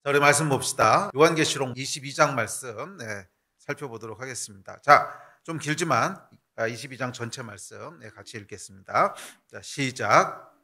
자, 우리 말씀 봅시다. 요한계시록 22장 말씀 살펴보도록 하겠습니다. 자, 좀 길지만 22장 전체 말씀 같이 읽겠습니다. 자, 시작.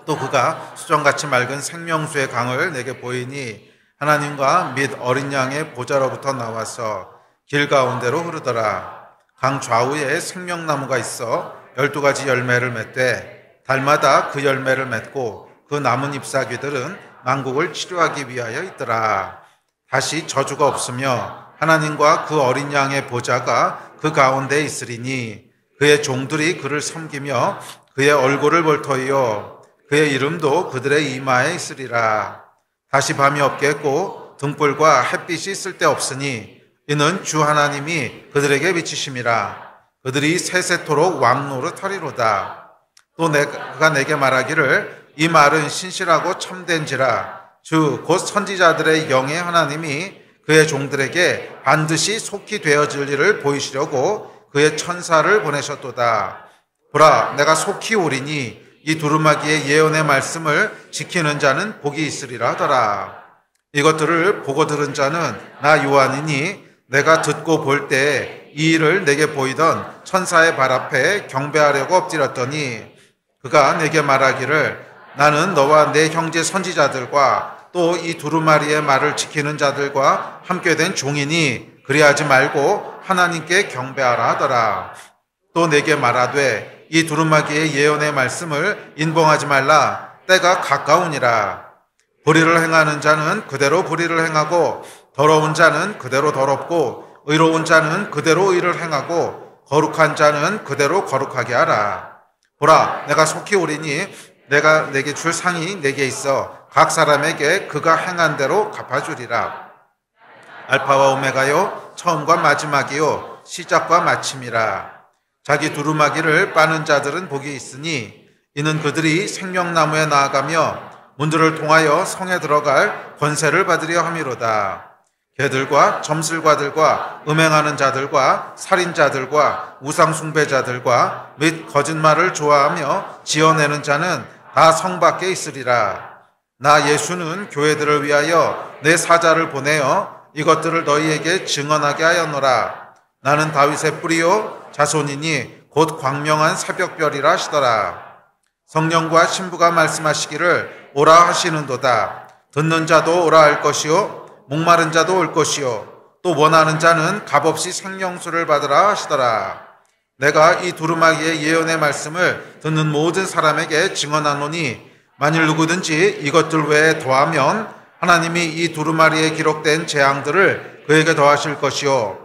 또 그가 수정같이 맑은 생명수의 강을 내게 보이니 하나님과 및 어린 양의 보좌로부터 나와서 길 가운데로 흐르더라. 강 좌우에 생명나무가 있어 12가지 열매를 맺되 달마다 그 열매를 맺고 그 남은 잎사귀들은 만국을 치료하기 위하여 있더라. 다시 저주가 없으며 하나님과 그 어린 양의 보좌가 그 가운데 있으리니 그의 종들이 그를 섬기며 그의 얼굴을 볼 터이요 그의 이름도 그들의 이마에 있으리라. 다시 밤이 없겠고 등불과 햇빛이 쓸데없으니 이는 주 하나님이 그들에게 비치심이라. 그들이 세세토록 왕노릇 하리로다. 또 그가 내게 말하기를 이 말은 신실하고 참된지라. 주 곧 선지자들의 영의 하나님이 그의 종들에게 반드시 속히 되어질 일을 보이시려고 그의 천사를 보내셨도다. 보라, 내가 속히 오리니 이 두루마기의 예언의 말씀을 지키는 자는 복이 있으리라 하더라. 이것들을 보고 들은 자는 나 요한이니 내가 듣고 볼 때 이 일을 내게 보이던 천사의 발 앞에 경배하려고 엎드렸더니 그가 내게 말하기를 나는 너와 내 형제 선지자들과 또 이 두루마리의 말을 지키는 자들과 함께 된 종이니 그리하지 말고 하나님께 경배하라 하더라. 또 내게 말하되 이 두루마기의 예언의 말씀을 인봉하지 말라. 때가 가까우니라. 불의를 행하는 자는 그대로 불의를 행하고 더러운 자는 그대로 더럽고 의로운 자는 그대로 의를 행하고 거룩한 자는 그대로 거룩하게 하라. 보라, 내가 속히 오리니 내가 내게 줄 상이 내게 있어 각 사람에게 그가 행한 대로 갚아주리라. 알파와 오메가요 처음과 마지막이요 시작과 마침이라. 자기 두루마기를 빠는 자들은 복이 있으니 이는 그들이 생명나무에 나아가며 문들을 통하여 성에 들어갈 권세를 받으려 함이로다. 개들과 점술가들과 음행하는 자들과 살인자들과 우상숭배자들과 및 거짓말을 좋아하며 지어내는 자는 다 성 밖에 있으리라. 나 예수는 교회들을 위하여 내 사자를 보내어 이것들을 너희에게 증언하게 하였노라. 나는 다윗의 뿌리요 자손이니 곧 광명한 새벽별이라 하시더라. 성령과 신부가 말씀하시기를 오라 하시는도다. 듣는 자도 오라 할 것이요 목마른 자도 올 것이요 또 원하는 자는 값없이 생명수를 받으라 하시더라. 내가 이 두루마기의 예언의 말씀을 듣는 모든 사람에게 증언하노니 만일 누구든지 이것들 외에 더하면 하나님이 이 두루마리에 기록된 재앙들을 그에게 더하실 것이요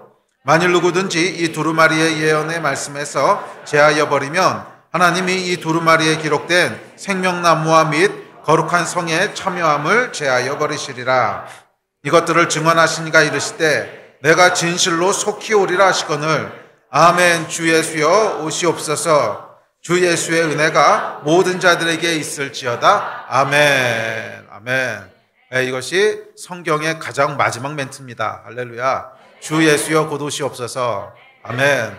만일 누구든지 이 두루마리의 예언의 말씀에서 제하여 버리면 하나님이 이 두루마리에 기록된 생명나무와 및 거룩한 성에 참여함을 제하여 버리시리라. 이것들을 증언하신 이가 이르시되 내가 진실로 속히 오리라 하시거늘 아멘. 주 예수여 오시옵소서. 주 예수의 은혜가 모든 자들에게 있을지어다. 아멘. 아멘. 이것이 성경의 가장 마지막 멘트입니다. 할렐루야. 주 예수여 곧 오시옵소서. 아멘.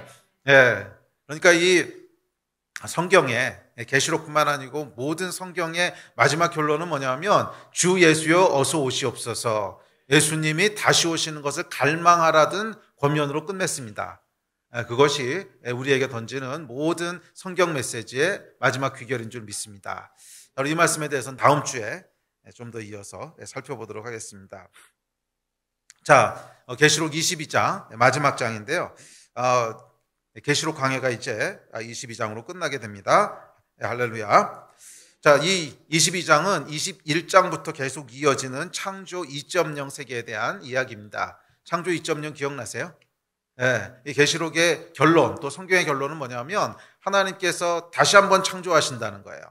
그러니까 이 성경의 계시록뿐만 아니고 모든 성경의 마지막 결론은 뭐냐면 주 예수여 어서 오시옵소서. 예수님이 다시 오시는 것을 갈망하라던 권면으로 끝맺습니다. 그것이 우리에게 던지는 모든 성경 메시지의 마지막 귀결인 줄 믿습니다. 이 말씀에 대해서는 다음 주에 좀 더 이어서 살펴보도록 하겠습니다. 자, 계시록 22장 마지막 장인데요. 계시록 강해가 이제 22장으로 끝나게 됩니다. 할렐루야. 자, 이 22장은 21장부터 계속 이어지는 창조 2.0 세계에 대한 이야기입니다. 창조 2.0 기억나세요? 이 계시록의 결론, 또 성경의 결론은 뭐냐면 하나님께서 다시 한번 창조하신다는 거예요.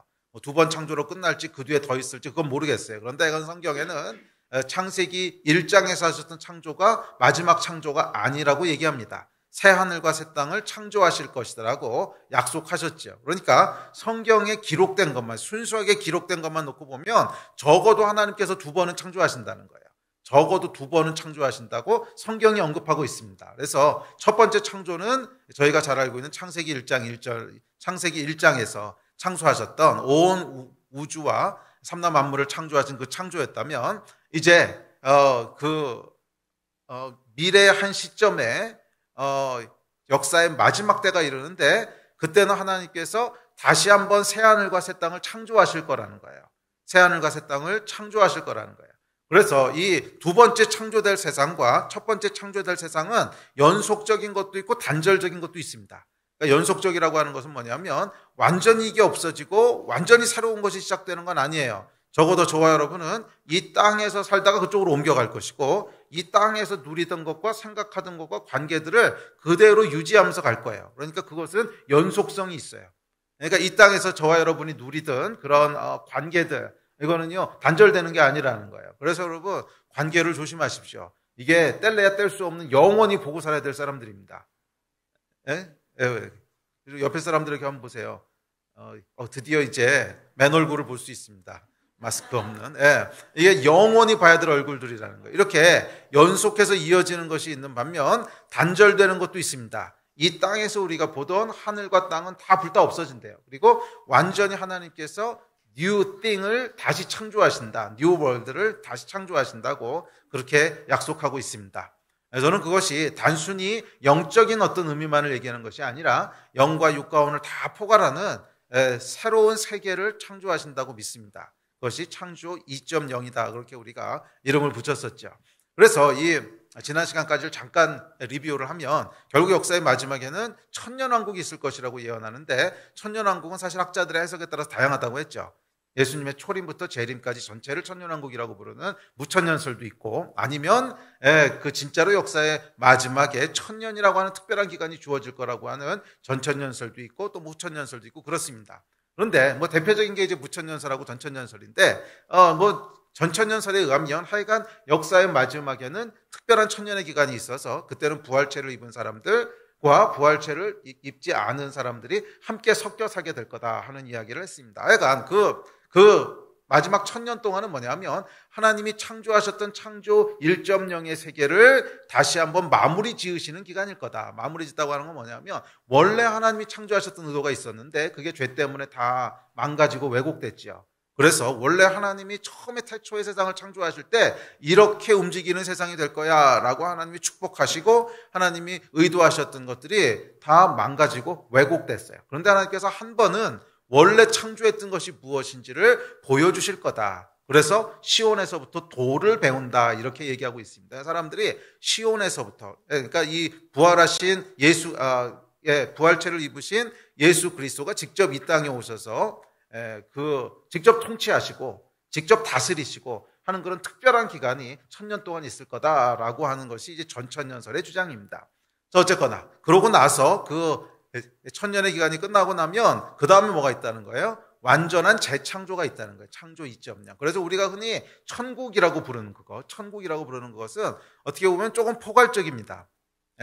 두 번 창조로 끝날지 그 뒤에 더 있을지 그건 모르겠어요. 그런데 이건 성경에는 창세기 1장에서 하셨던 창조가 마지막 창조가 아니라고 얘기합니다. 새 하늘과 새 땅을 창조하실 것이라고 약속하셨죠. 그러니까 성경에 기록된 것만, 순수하게 기록된 것만 놓고 보면 적어도 하나님께서 두 번은 창조하신다는 거예요. 적어도 두 번은 창조하신다고 성경이 언급하고 있습니다. 그래서 첫 번째 창조는 저희가 잘 알고 있는 창세기 1장 1절, 창세기 1장에서 창조하셨던 온 우주와 삼라 만물을 창조하신 그 창조였다면 이제 미래의 한 시점에 역사의 마지막 때가 이르는데 그때는 하나님께서 다시 한번 새하늘과 새 땅을 창조하실 거라는 거예요. 새하늘과 새 땅을 창조하실 거라는 거예요. 그래서 이 두 번째 창조될 세상과 첫 번째 창조될 세상은 연속적인 것도 있고 단절적인 것도 있습니다. 그러니까 연속적이라고 하는 것은 뭐냐면 완전히 이게 없어지고 완전히 새로운 것이 시작되는 건 아니에요. 적어도 저와 여러분은 이 땅에서 살다가 그쪽으로 옮겨갈 것이고 이 땅에서 누리던 것과 생각하던 것과 관계들을 그대로 유지하면서 갈 거예요. 그러니까 그것은 연속성이 있어요. 그러니까 이 땅에서 저와 여러분이 누리던 그런 관계들, 이거는요 단절되는 게 아니라는 거예요. 그래서 여러분 관계를 조심하십시오. 이게 뗄래야 뗄 수 없는 영원히 보고 살아야 될 사람들입니다. 예? 그리고 옆에 사람들에게 한번 보세요. 드디어 이제 맨 얼굴을 볼 수 있습니다. 마스크 없는. 예. 이게 영원히 봐야 될 얼굴들이라는 거예요. 이렇게 연속해서 이어지는 것이 있는 반면 단절되는 것도 있습니다. 이 땅에서 우리가 보던 하늘과 땅은 다 불타 없어진대요. 그리고 완전히 하나님께서 뉴 띵을 다시 창조하신다. 뉴 월드를 다시 창조하신다고 그렇게 약속하고 있습니다. 저는 그것이 단순히 영적인 어떤 의미만을 얘기하는 것이 아니라 영과 육과 혼을 다 포괄하는 새로운 세계를 창조하신다고 믿습니다. 그것이 창조 2.0이다. 그렇게 우리가 이름을 붙였었죠. 그래서 이 지난 시간까지를 잠깐 리뷰를 하면 결국 역사의 마지막에는 천년왕국이 있을 것이라고 예언하는데 천년왕국은 사실 학자들의 해석에 따라서 다양하다고 했죠. 예수님의 초림부터 재림까지 전체를 천년왕국이라고 부르는 무천년설도 있고 아니면 그 진짜로 역사의 마지막에 천년이라고 하는 특별한 기간이 주어질 거라고 하는 전천년설도 있고 또 무천년설도 있고 그렇습니다. 그런데 뭐 대표적인 게 이제 무천년설하고 전천년설인데 전천년설에 의하면 하여간 역사의 마지막에는 특별한 천년의 기간이 있어서 그때는 부활체를 입은 사람들과 부활체를 입지 않은 사람들이 함께 섞여 살게 될 거다 하는 이야기를 했습니다. 하여간 그 마지막 천년 동안은 뭐냐면 하나님이 창조하셨던 창조 1.0의 세계를 다시 한번 마무리 지으시는 기간일 거다. 마무리 짓다고 하는 건 뭐냐면 원래 하나님이 창조하셨던 의도가 있었는데 그게 죄 때문에 다 망가지고 왜곡됐죠. 그래서 원래 하나님이 처음에 태초의 세상을 창조하실 때 이렇게 움직이는 세상이 될 거야 라고 하나님이 축복하시고 하나님이 의도하셨던 것들이 다 망가지고 왜곡됐어요. 그런데 하나님께서 한 번은 원래 창조했던 것이 무엇인지를 보여주실 거다. 그래서 시온에서부터 도를 배운다 이렇게 얘기하고 있습니다. 사람들이 시온에서부터 그러니까 이 부활하신 부활체를 입으신 예수 그리스도가 직접 이 땅에 오셔서 직접 통치하시고 직접 다스리시고 하는 그런 특별한 기간이 천년 동안 있을 거다라고 하는 것이 이제 전천년설의 주장입니다. 어쨌거나 그러고 나서 그 천년의 기간이 끝나고 나면 그 다음에 뭐가 있다는 거예요? 완전한 재창조가 있다는 거예요. 창조 2.0. 그래서 우리가 흔히 천국이라고 부르는 천국이라고 부르는 것은 어떻게 보면 조금 포괄적입니다.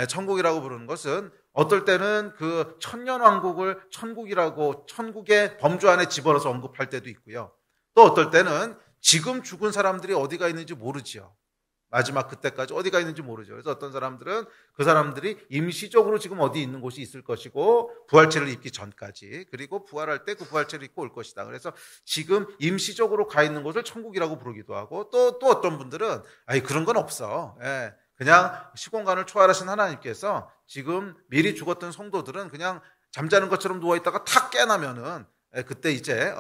천국이라고 부르는 것은 어떨 때는 그 천년왕국을 천국이라고 천국의 범주 안에 집어넣어서 언급할 때도 있고요. 또 어떨 때는 지금 죽은 사람들이 어디가 있는지 모르지요. 마지막 그때까지 어디가 있는지 모르죠. 그래서 어떤 사람들은 그 사람들이 임시적으로 지금 어디 있는 곳이 있을 것이고 부활체를 입기 전까지 그리고 부활할 때 그 부활체를 입고 올 것이다. 그래서 지금 임시적으로 가 있는 곳을 천국이라고 부르기도 하고 또 어떤 분들은 그런 건 없어. 그냥 시공간을 초월하신 하나님께서 지금 미리 죽었던 성도들은 그냥 잠자는 것처럼 누워있다가 탁 깨나면은 그때 이제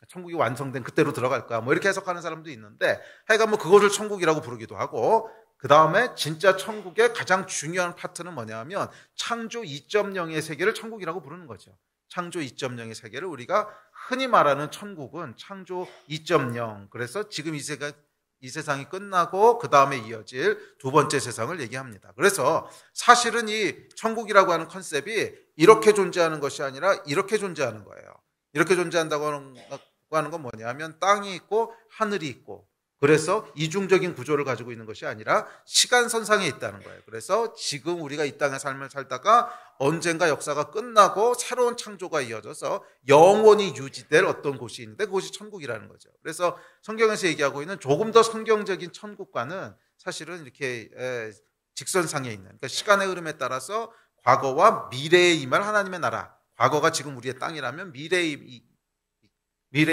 천국이 완성된 그때로 들어갈 거야. 뭐 이렇게 해석하는 사람도 있는데 하여간 뭐 그것을 천국이라고 부르기도 하고 그 다음에 진짜 천국의 가장 중요한 파트는 뭐냐면 창조 2.0의 세계를 천국이라고 부르는 거죠. 창조 2.0의 세계를 우리가 흔히 말하는 천국은 창조 2.0 그래서 지금 이 세상이 끝나고 그 다음에 이어질 두 번째 세상을 얘기합니다. 그래서 사실은 이 천국이라고 하는 컨셉이 이렇게 존재하는 것이 아니라 이렇게 존재하는 거예요. 이렇게 존재한다고 하는 건 뭐냐면 땅이 있고 하늘이 있고 그래서 이중적인 구조를 가지고 있는 것이 아니라 시간선상에 있다는 거예요. 그래서 지금 우리가 이 땅의 삶을 살다가 언젠가 역사가 끝나고 새로운 창조가 이어져서 영원히 유지될 어떤 곳이 있는데 그곳이 천국이라는 거죠. 그래서 성경에서 얘기하고 있는 조금 더 성경적인 천국과는 사실은 이렇게 직선상에 있는 그러니까 시간의 흐름에 따라서 과거와 미래에 임할 하나님의 나라 과거가 지금 우리의 땅이라면 미래에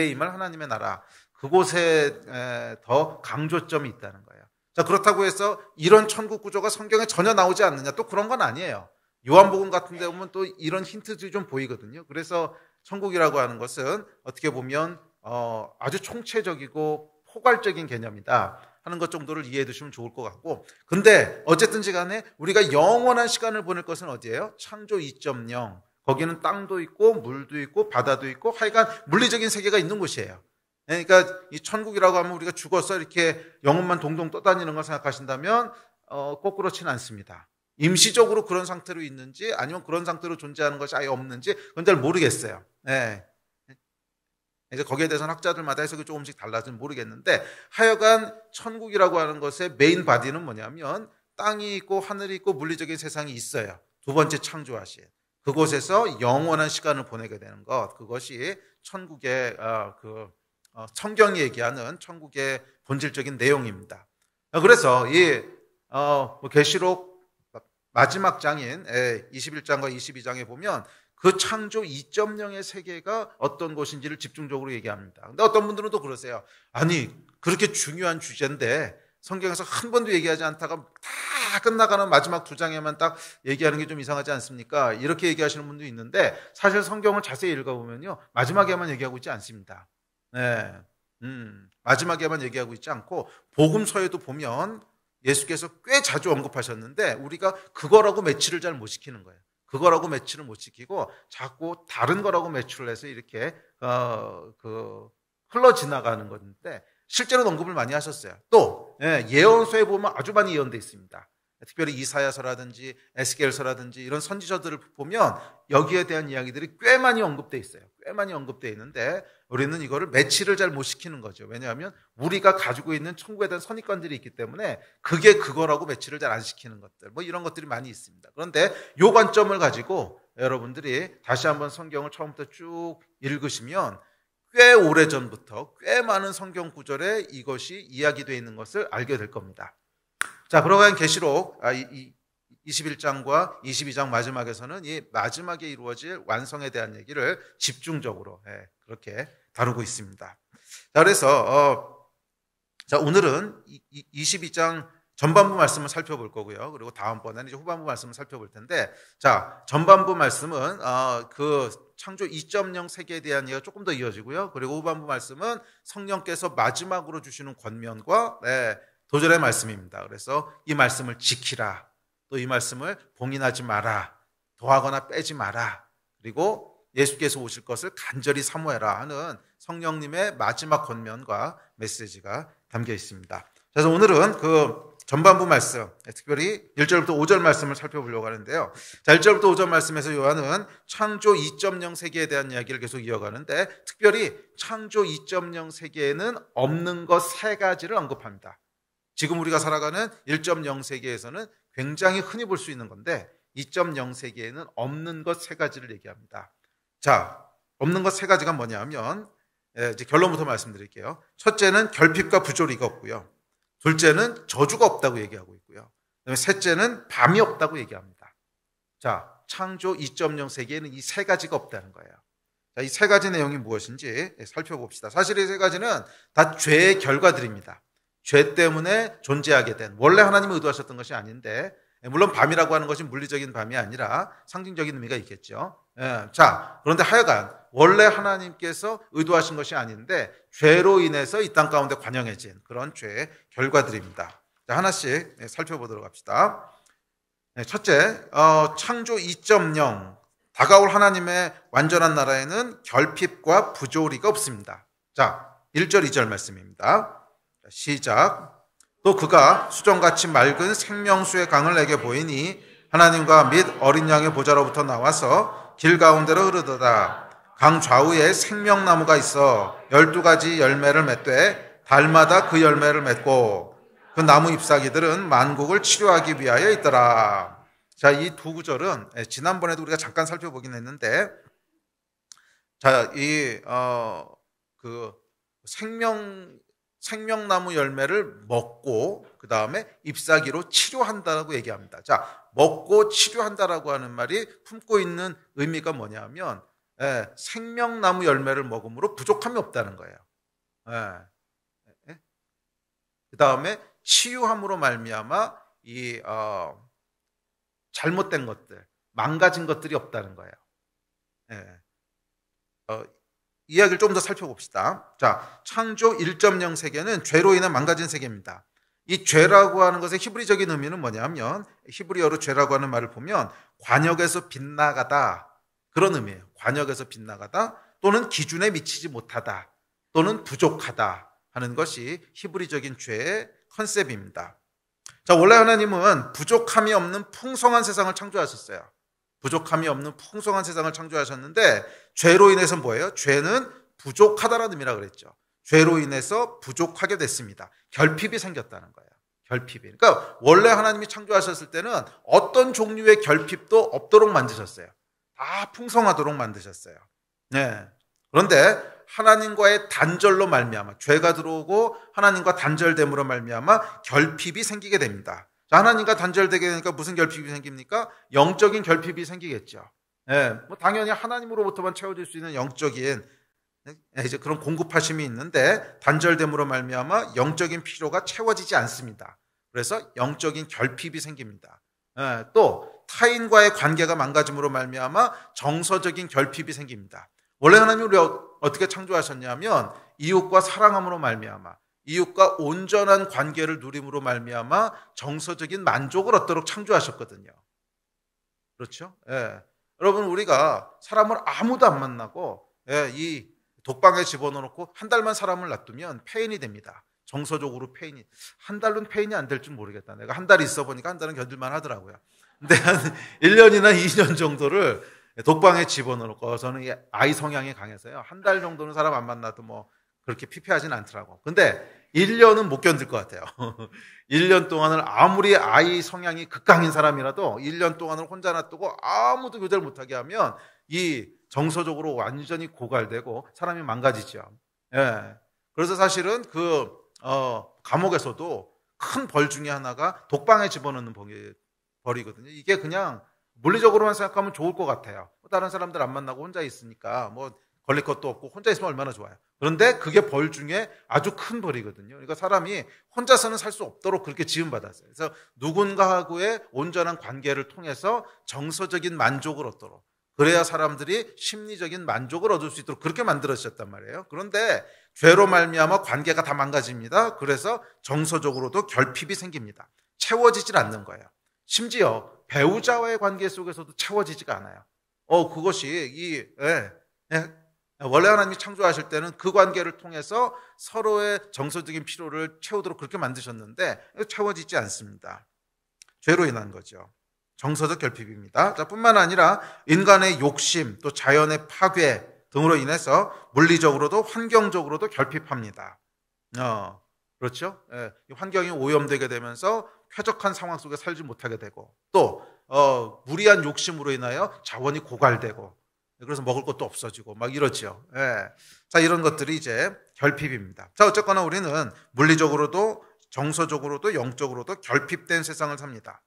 임할 하나님의 나라 그곳에 더 강조점이 있다는 거예요. 자, 그렇다고 해서 이런 천국 구조가 성경에 전혀 나오지 않느냐? 또 그런 건 아니에요. 요한복음 같은 데 보면 또 이런 힌트들이 좀 보이거든요. 그래서 천국이라고 하는 것은 어떻게 보면 아주 총체적이고 포괄적인 개념이다 하는 것 정도를 이해해 두시면 좋을 것 같고, 근데 어쨌든지 간에 우리가 영원한 시간을 보낼 것은 어디예요? 창조 2.0. 거기는 땅도 있고 물도 있고 바다도 있고 하여간 물리적인 세계가 있는 곳이에요. 그러니까 이 천국이라고 하면 우리가 죽어서 이렇게 영혼만 동동 떠다니는 걸 생각하신다면 꼭 그렇지는 않습니다. 임시적으로 그런 상태로 있는지 아니면 그런 상태로 존재하는 것이 아예 없는지 그건 잘 모르겠어요. 네. 이제 거기에 대해서는 학자들마다 해석이 조금씩 달라지면 모르겠는데, 하여간 천국이라고 하는 것의 메인 바디는 뭐냐면 땅이 있고 하늘이 있고 물리적인 세상이 있어요. 두 번째 창조하신 그곳에서 영원한 시간을 보내게 되는 것, 그것이 천국의 성경이 얘기하는 천국의 본질적인 내용입니다. 그래서 이 계시록 마지막 장인 21장과 22장에 보면 그 창조 2.0의 세계가 어떤 곳인지를 집중적으로 얘기합니다. 근데 어떤 분들은 또 그러세요. 아니, 그렇게 중요한 주제인데 성경에서 한 번도 얘기하지 않다가 다 끝나가는 마지막 두 장에만 딱 얘기하는 게 좀 이상하지 않습니까? 이렇게 얘기하시는 분도 있는데, 사실 성경을 자세히 읽어보면요, 마지막에만 얘기하고 있지 않습니다. 네. 마지막에만 얘기하고 있지 않고 복음서에도 보면 예수께서 꽤 자주 언급하셨는데 우리가 그거라고 매치를 잘 못 시키는 거예요. 그거라고 매치를 못 시키고 자꾸 다른 거라고 매치를 해서 이렇게 흘러 지나가는 건데, 실제로 언급을 많이 하셨어요. 또 예언서에 보면 아주 많이 예언되어 있습니다. 특별히 이사야서라든지 에스겔서라든지 이런 선지서들을 보면 여기에 대한 이야기들이 꽤 많이 언급되어 있어요. 꽤 많이 언급되어 있는데 우리는 이거를 매치를 잘 못 시키는 거죠. 왜냐하면 우리가 가지고 있는 천국에 대한 선입관들이 있기 때문에 그게 그거라고 매치를 잘 안 시키는 것들, 뭐 이런 것들이 많이 있습니다. 그런데 이 관점을 가지고 여러분들이 다시 한번 성경을 처음부터 쭉 읽으시면 꽤 오래전부터 꽤 많은 성경 구절에 이것이 이야기되어 있는 것을 알게 될 겁니다. 자, 그러면 계시록 21장과 22장 마지막에서는 이 마지막에 이루어질 완성에 대한 얘기를 집중적으로 그렇게 다루고 있습니다. 자, 그래서 자, 오늘은 22장 전반부 말씀을 살펴볼 거고요. 그리고 다음번에는 이제 후반부 말씀을 살펴볼 텐데, 자, 전반부 말씀은 그 창조 2.0 세계에 대한 이야기가 조금 더 이어지고요. 그리고 후반부 말씀은 성령께서 마지막으로 주시는 권면과 도전의 말씀입니다. 그래서 이 말씀을 지키라, 또 이 말씀을 봉인하지 마라, 더하거나 빼지 마라, 그리고 예수께서 오실 것을 간절히 사모해라 하는 성령님의 마지막 권면과 메시지가 담겨 있습니다. 그래서 오늘은 그 전반부 말씀, 특별히 1절부터 5절 말씀을 살펴보려고 하는데요. 자, 1절부터 5절 말씀에서 요한은 창조 2.0 세계에 대한 이야기를 계속 이어가는데, 특별히 창조 2.0 세계에는 없는 것 세 가지를 언급합니다. 지금 우리가 살아가는 1.0 세계에서는 굉장히 흔히 볼 수 있는 건데 2.0 세계에는 없는 것 세 가지를 얘기합니다. 자, 없는 것 세 가지가 뭐냐면 이제 결론부터 말씀드릴게요. 첫째는 결핍과 부조리가 없고요. 둘째는 저주가 없다고 얘기하고 있고요. 그다음에 셋째는 밤이 없다고 얘기합니다. 자, 창조 2.0 세계에는 이 세 가지가 없다는 거예요. 자, 이 세 가지 내용이 무엇인지 살펴봅시다. 사실 이 세 가지는 다 죄의 결과들입니다. 죄 때문에 존재하게 된, 원래 하나님이 의도하셨던 것이 아닌데, 물론 밤이라고 하는 것이 물리적인 밤이 아니라 상징적인 의미가 있겠죠. 자, 그런데 하여간 원래 하나님께서 의도하신 것이 아닌데 죄로 인해서 이 땅 가운데 관영해진 그런 죄의 결과들입니다. 자, 하나씩 살펴보도록 합시다. 첫째, 창조 2.0, 다가올 하나님의 완전한 나라에는 결핍과 부조리가 없습니다. 자, 1절 2절 말씀입니다. 시작. 또 그가 수정같이 맑은 생명수의 강을 내게 보이니 하나님과 및 어린 양의 보좌로부터 나와서 길 가운데로 흐르더라. 강 좌우에 생명나무가 있어 12가지 열매를 맺되 달마다 그 열매를 맺고 그 나무 잎사귀들은 만국을 치료하기 위하여 있더라. 자, 이 두 구절은 지난번에도 우리가 잠깐 살펴보긴 했는데, 자, 그 생명나무 열매를 먹고 그 다음에 잎사귀로 치료한다라고 얘기합니다. 자, 먹고 치료한다라고 하는 말이 품고 있는 의미가 뭐냐면 생명나무 열매를 먹음으로 부족함이 없다는 거예요. 그 다음에 치유함으로 말미암아 이 잘못된 것들, 망가진 것들이 없다는 거예요. 예. 이야기를 좀 더 살펴봅시다. 자, 창조 1.0 세계는 죄로 인해 망가진 세계입니다. 이 죄라고 하는 것의 히브리적인 의미는 뭐냐면, 히브리어로 죄라고 하는 말을 보면 관역에서 빗나가다, 그런 의미예요. 관역에서 빗나가다, 또는 기준에 미치지 못하다, 또는 부족하다 하는 것이 히브리적인 죄의 컨셉입니다. 자, 원래 하나님은 부족함이 없는 풍성한 세상을 창조하셨어요. 부족함이 없는 풍성한 세상을 창조하셨는데, 죄로 인해서 뭐예요? 죄는 부족하다라는 의미라 그랬죠. 죄로 인해서 부족하게 됐습니다. 결핍이 생겼다는 거예요. 결핍이. 그러니까 원래 하나님이 창조하셨을 때는 어떤 종류의 결핍도 없도록 만드셨어요. 다 풍성하도록 만드셨어요. 네. 그런데 하나님과의 단절로 말미암아, 죄가 들어오고 하나님과 단절됨으로 말미암아 결핍이 생기게 됩니다. 자, 하나님과 단절되게 되니까 무슨 결핍이 생깁니까? 영적인 결핍이 생기겠죠. 네. 뭐 당연히 하나님으로부터만 채워질 수 있는 영적인 이제 그런 공급하심이 있는데, 단절됨으로 말미암아 영적인 필요가 채워지지 않습니다. 그래서 영적인 결핍이 생깁니다. 또 타인과의 관계가 망가짐으로 말미암아 정서적인 결핍이 생깁니다. 원래 하나님이 우리 어떻게 창조하셨냐면, 이웃과 사랑함으로 말미암아, 이웃과 온전한 관계를 누림으로 말미암아 정서적인 만족을 얻도록 창조하셨거든요. 그렇죠? 예. 여러분, 우리가 사람을 아무도 안 만나고 이 독방에 집어넣고 한 달만 사람을 놔두면 폐인이 됩니다. 정서적으로 폐인이. 한 달은 폐인이 안 될 줄 모르겠다. 내가 한 달 있어 보니까 한 달은 견딜만 하더라고요. 근데 한 1년이나 2년 정도를 독방에 집어넣고, 저는 아이 성향이 강해서요, 한 달 정도는 사람 안 만나도 뭐 그렇게 피폐하진 않더라고. 근데 1년은 못 견딜 것 같아요. 1년 동안을 아무리 아이 성향이 극강인 사람이라도 1년 동안을 혼자 놔두고 아무도 교제를 못하게 하면 이 정서적으로 완전히 고갈되고 사람이 망가지죠. 예. 그래서 사실은 감옥에서도 큰 벌 중에 하나가 독방에 집어넣는 벌이거든요. 이게 그냥 물리적으로만 생각하면 좋을 것 같아요. 다른 사람들 안 만나고 혼자 있으니까 뭐 걸릴 것도 없고 혼자 있으면 얼마나 좋아요. 그런데 그게 벌 중에 아주 큰 벌이거든요. 그러니까 사람이 혼자서는 살 수 없도록 그렇게 지음받았어요. 그래서 누군가하고의 온전한 관계를 통해서 정서적인 만족을 얻도록, 그래야 사람들이 심리적인 만족을 얻을 수 있도록 그렇게 만들어졌단 말이에요. 그런데 죄로 말미암아 관계가 다 망가집니다. 그래서 정서적으로도 결핍이 생깁니다. 채워지질 않는 거예요. 심지어 배우자와의 관계 속에서도 채워지지가 않아요. 그것이 원래 하나님이 창조하실 때는 그 관계를 통해서 서로의 정서적인 필요를 채우도록 그렇게 만드셨는데 채워지지 않습니다. 죄로 인한 거죠. 정서적 결핍입니다. 자, 뿐만 아니라 인간의 욕심, 또 자연의 파괴 등으로 인해서 물리적으로도 환경적으로도 결핍합니다. 그렇죠? 환경이 오염되게 되면서 쾌적한 상황 속에 살지 못하게 되고, 또 무리한 욕심으로 인하여 자원이 고갈되고, 그래서 먹을 것도 없어지고 막 이러죠. 자, 이런 것들이 이제 결핍입니다. 자, 어쨌거나 우리는 물리적으로도 정서적으로도 영적으로도 결핍된 세상을 삽니다.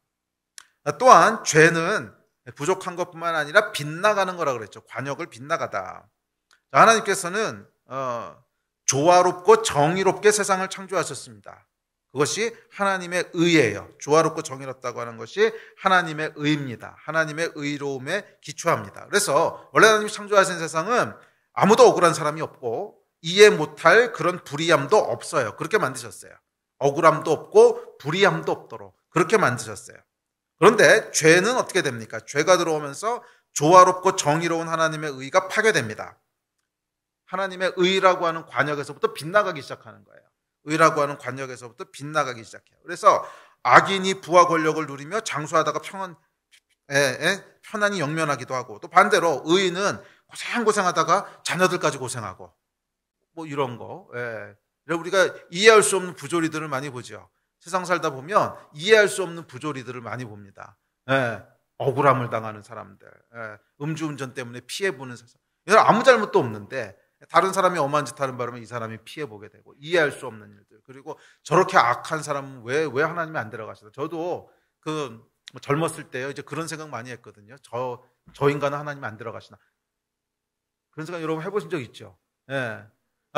또한 죄는 부족한 것뿐만 아니라 빗나가는 거라 그랬죠. 관역을 빗나가다. 자, 하나님께서는 조화롭고 정의롭게 세상을 창조하셨습니다. 그것이 하나님의 의예요. 조화롭고 정의롭다고 하는 것이 하나님의 의입니다. 하나님의 의로움에 기초합니다. 그래서 원래 하나님이 창조하신 세상은 아무도 억울한 사람이 없고 이해 못할 그런 불의함도 없어요. 그렇게 만드셨어요. 억울함도 없고 불의함도 없도록 그렇게 만드셨어요. 그런데 죄는 어떻게 됩니까? 죄가 들어오면서 조화롭고 정의로운 하나님의 의가 파괴됩니다. 하나님의 의라고 하는 관역에서부터 빗나가기 시작하는 거예요. 의라고 하는 관역에서부터 빗나가기 시작해요. 그래서 악인이 부와 권력을 누리며 장수하다가 편안히 영면하기도 하고, 또 반대로 의인은 고생하다가 자녀들까지 고생하고, 뭐 이런 거. 우리가 이해할 수 없는 부조리들을 많이 보죠. 세상 살다 보면 이해할 수 없는 부조리들을 많이 봅니다. 억울함을 당하는 사람들, 음주운전 때문에 피해보는 세상. 아무 잘못도 없는데 다른 사람이 엄한 짓 하는 바람에 이 사람이 피해보게 되고, 이해할 수 없는 일들. 그리고 저렇게 악한 사람은 왜 하나님이 안 들어가시나. 저도 젊었을 때요, 이제 그런 생각 많이 했거든요. 저 인간은 하나님이 안 들어가시나. 그런 생각 여러분 해보신 적 있죠?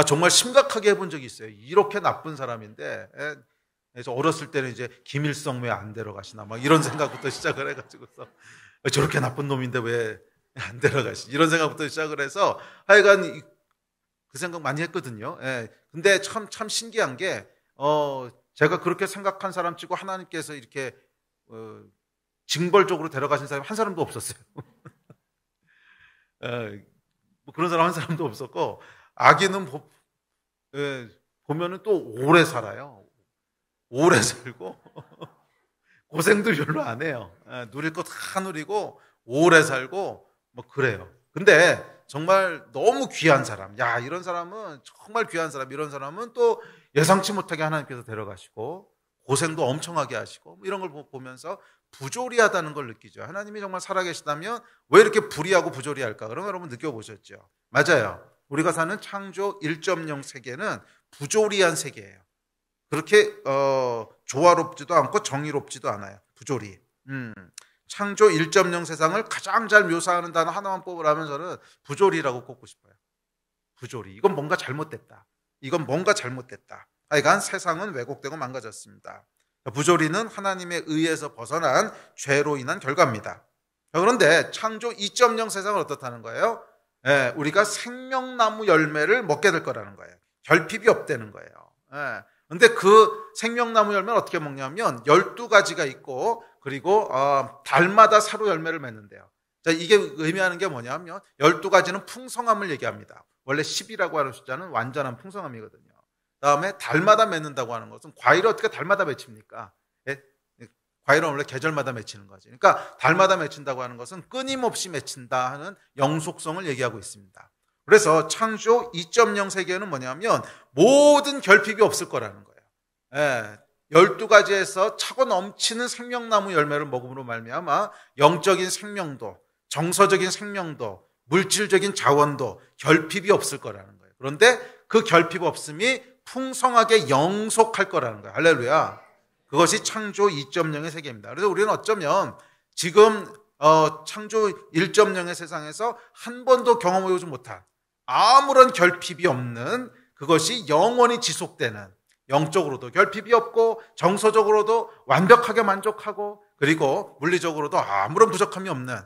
정말 심각하게 해본 적이 있어요. 이렇게 나쁜 사람인데 그래서 어렸을 때는 이제 김일성 왜 안 데려가시나 막 이런 생각부터 시작을 해가지고서 저렇게 나쁜 놈인데 왜 안 데려가시 이런 생각부터 시작을 해서 하여간 그 생각 많이 했거든요. 예. 근데 참 신기한 게 제가 그렇게 생각한 사람 치고 하나님께서 이렇게 징벌적으로 데려가신 사람이 한 사람도 없었어요. 뭐 그런 사람 한 사람도 없었고 아기는 보면은 또 오래 살아요. 오래 살고 고생도 별로 안 해요. 누릴 거 다 누리고 오래 살고 뭐 그래요. 근데 정말 너무 귀한 사람, 야 이런 사람은 정말 귀한 사람, 이런 사람은 또 예상치 못하게 하나님께서 데려가시고 고생도 엄청나게 하시고 뭐 이런 걸 보면서 부조리하다는 걸 느끼죠. 하나님이 정말 살아계시다면 왜 이렇게 불의하고 부조리할까? 그런 거 여러분 느껴보셨죠? 맞아요. 우리가 사는 창조 1.0 세계는 부조리한 세계예요. 그렇게 조화롭지도 않고 정의롭지도 않아요. 부조리. 창조 1.0 세상을 가장 잘 묘사하는 단어 하나만 뽑으라면 저는 부조리라고 꼽고 싶어요. 부조리. 이건 뭔가 잘못됐다. 이건 뭔가 잘못됐다. 하여간 세상은 왜곡되고 망가졌습니다. 부조리는 하나님의 의에서 벗어난 죄로 인한 결과입니다. 그런데 창조 2.0 세상은 어떻다는 거예요? 우리가 생명나무 열매를 먹게 될 거라는 거예요. 결핍이 없다는 거예요. 근데 그 생명나무 열매는 어떻게 먹냐면 12가지가 있고 그리고 달마다 새로 열매를 맺는데요. 자, 이게 의미하는 게 뭐냐면 12가지는 풍성함을 얘기합니다. 원래 10이라고 하는 숫자는 완전한 풍성함이거든요. 다음에 달마다 맺는다고 하는 것은 과일을 어떻게 달마다 맺힙니까? 과일은 원래 계절마다 맺히는 거지. 그러니까 달마다 맺힌다고 하는 것은 끊임없이 맺힌다 하는 영속성을 얘기하고 있습니다. 그래서 창조 2.0 세계는 뭐냐면 모든 결핍이 없을 거라는 거예요. 12가지에서 차고 넘치는 생명나무 열매를 먹음으로 말미암아 영적인 생명도, 정서적인 생명도, 물질적인 자원도 결핍이 없을 거라는 거예요. 그런데 그 결핍 없음이 풍성하게 영속할 거라는 거예요. 할렐루야. 그것이 창조 2.0의 세계입니다. 그래서 우리는 어쩌면 지금 창조 1.0의 세상에서 한 번도 경험해보지 못한 아무런 결핍이 없는 그것이 영원히 지속되는, 영적으로도 결핍이 없고 정서적으로도 완벽하게 만족하고 그리고 물리적으로도 아무런 부족함이 없는,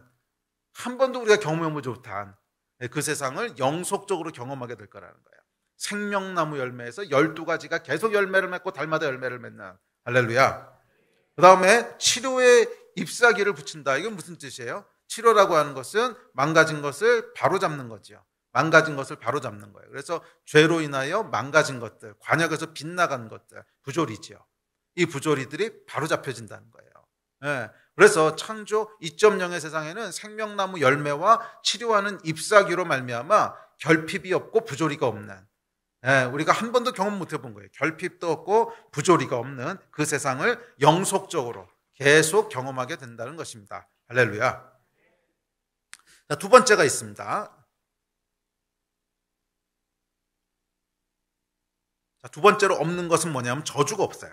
한 번도 우리가 경험해보지 못한 그 세상을 영속적으로 경험하게 될 거라는 거예요. 생명나무 열매에서 12가지가 계속 열매를 맺고 달마다 열매를 맺는, 할렐루야. 그 다음에 치료에 잎사귀를 붙인다. 이건 무슨 뜻이에요? 치료라고 하는 것은 망가진 것을 바로잡는 거죠. 망가진 것을 바로잡는 거예요. 그래서 죄로 인하여 망가진 것들, 관역에서 빗나간 것들, 부조리죠. 이 부조리들이 바로잡혀진다는 거예요. 그래서 창조 2.0의 세상에는 생명나무 열매와 치료하는 잎사귀로 말미암아 결핍이 없고 부조리가 없는, 우리가 한 번도 경험 못 해본 거예요. 결핍도 없고 부조리가 없는 그 세상을 영속적으로 계속 경험하게 된다는 것입니다. 할렐루야. 자, 두 번째가 있습니다. 자, 두 번째로 없는 것은 뭐냐면 저주가 없어요.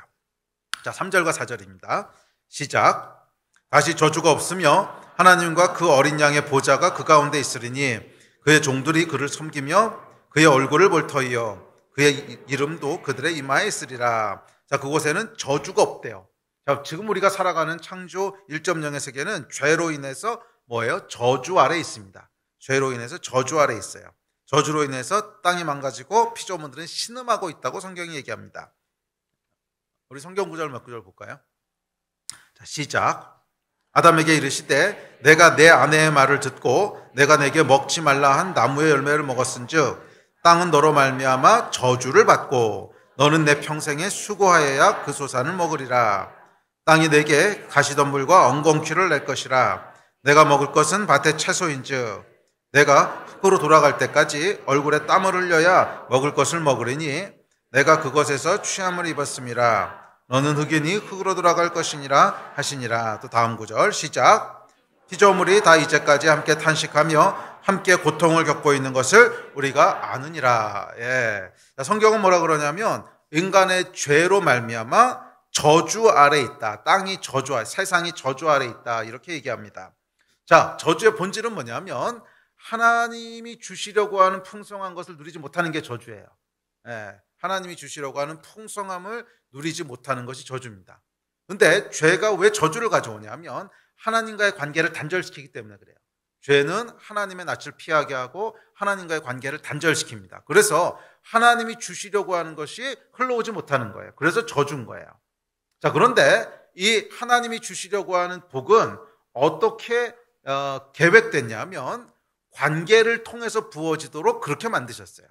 자, 3절과 4절입니다. 시작. 다시 저주가 없으며 하나님과 그 어린 양의 보좌가 그 가운데 있으리니 그의 종들이 그를 섬기며 그의 얼굴을 볼 터이요 그의 이름도 그들의 이마에 있으리라. 자, 그곳에는 저주가 없대요. 자, 지금 우리가 살아가는 창조 1.0의 세계는 죄로 인해서 뭐예요? 저주 아래 있습니다. 죄로 인해서 저주 아래 있어요. 저주로 인해서 땅이 망가지고 피조물들은 신음하고 있다고 성경이 얘기합니다. 우리 성경 구절 몇 구절 볼까요? 자, 시작. 아담에게 이르시되 내가 내 아내의 말을 듣고 내가 내게 먹지 말라 한 나무의 열매를 먹었은즉 땅은 너로 말미암아 저주를 받고 너는 내 평생에 수고하여야 그 소산을 먹으리라. 땅이 내게 가시덤불과 엉겅퀴를 낼 것이라. 내가 먹을 것은 밭의 채소인즉 내가 흙으로 돌아갈 때까지 얼굴에 땀을 흘려야 먹을 것을 먹으리니 내가 그것에서 취함을 입었음이라. 너는 흙이니 흙으로 돌아갈 것이니라 하시니라. 또 다음 구절 시작. 피조물이 다 이제까지 함께 탄식하며 함께 고통을 겪고 있는 것을 우리가 아느니라. 성경은 뭐라 그러냐면 인간의 죄로 말미암아 저주 아래 있다. 땅이 저주 아래, 세상이 저주 아래 있다. 이렇게 얘기합니다. 자, 저주의 본질은 뭐냐면 하나님이 주시려고 하는 풍성한 것을 누리지 못하는 게 저주예요. 하나님이 주시려고 하는 풍성함을 누리지 못하는 것이 저주입니다. 근데 죄가 왜 저주를 가져오냐면 하나님과의 관계를 단절시키기 때문에 그래요. 죄는 하나님의 낯을 피하게 하고 하나님과의 관계를 단절시킵니다. 그래서 하나님이 주시려고 하는 것이 흘러오지 못하는 거예요. 그래서 저주인 거예요. 자, 그런데 이 하나님이 주시려고 하는 복은 어떻게 계획됐냐면 관계를 통해서 부어지도록 그렇게 만드셨어요.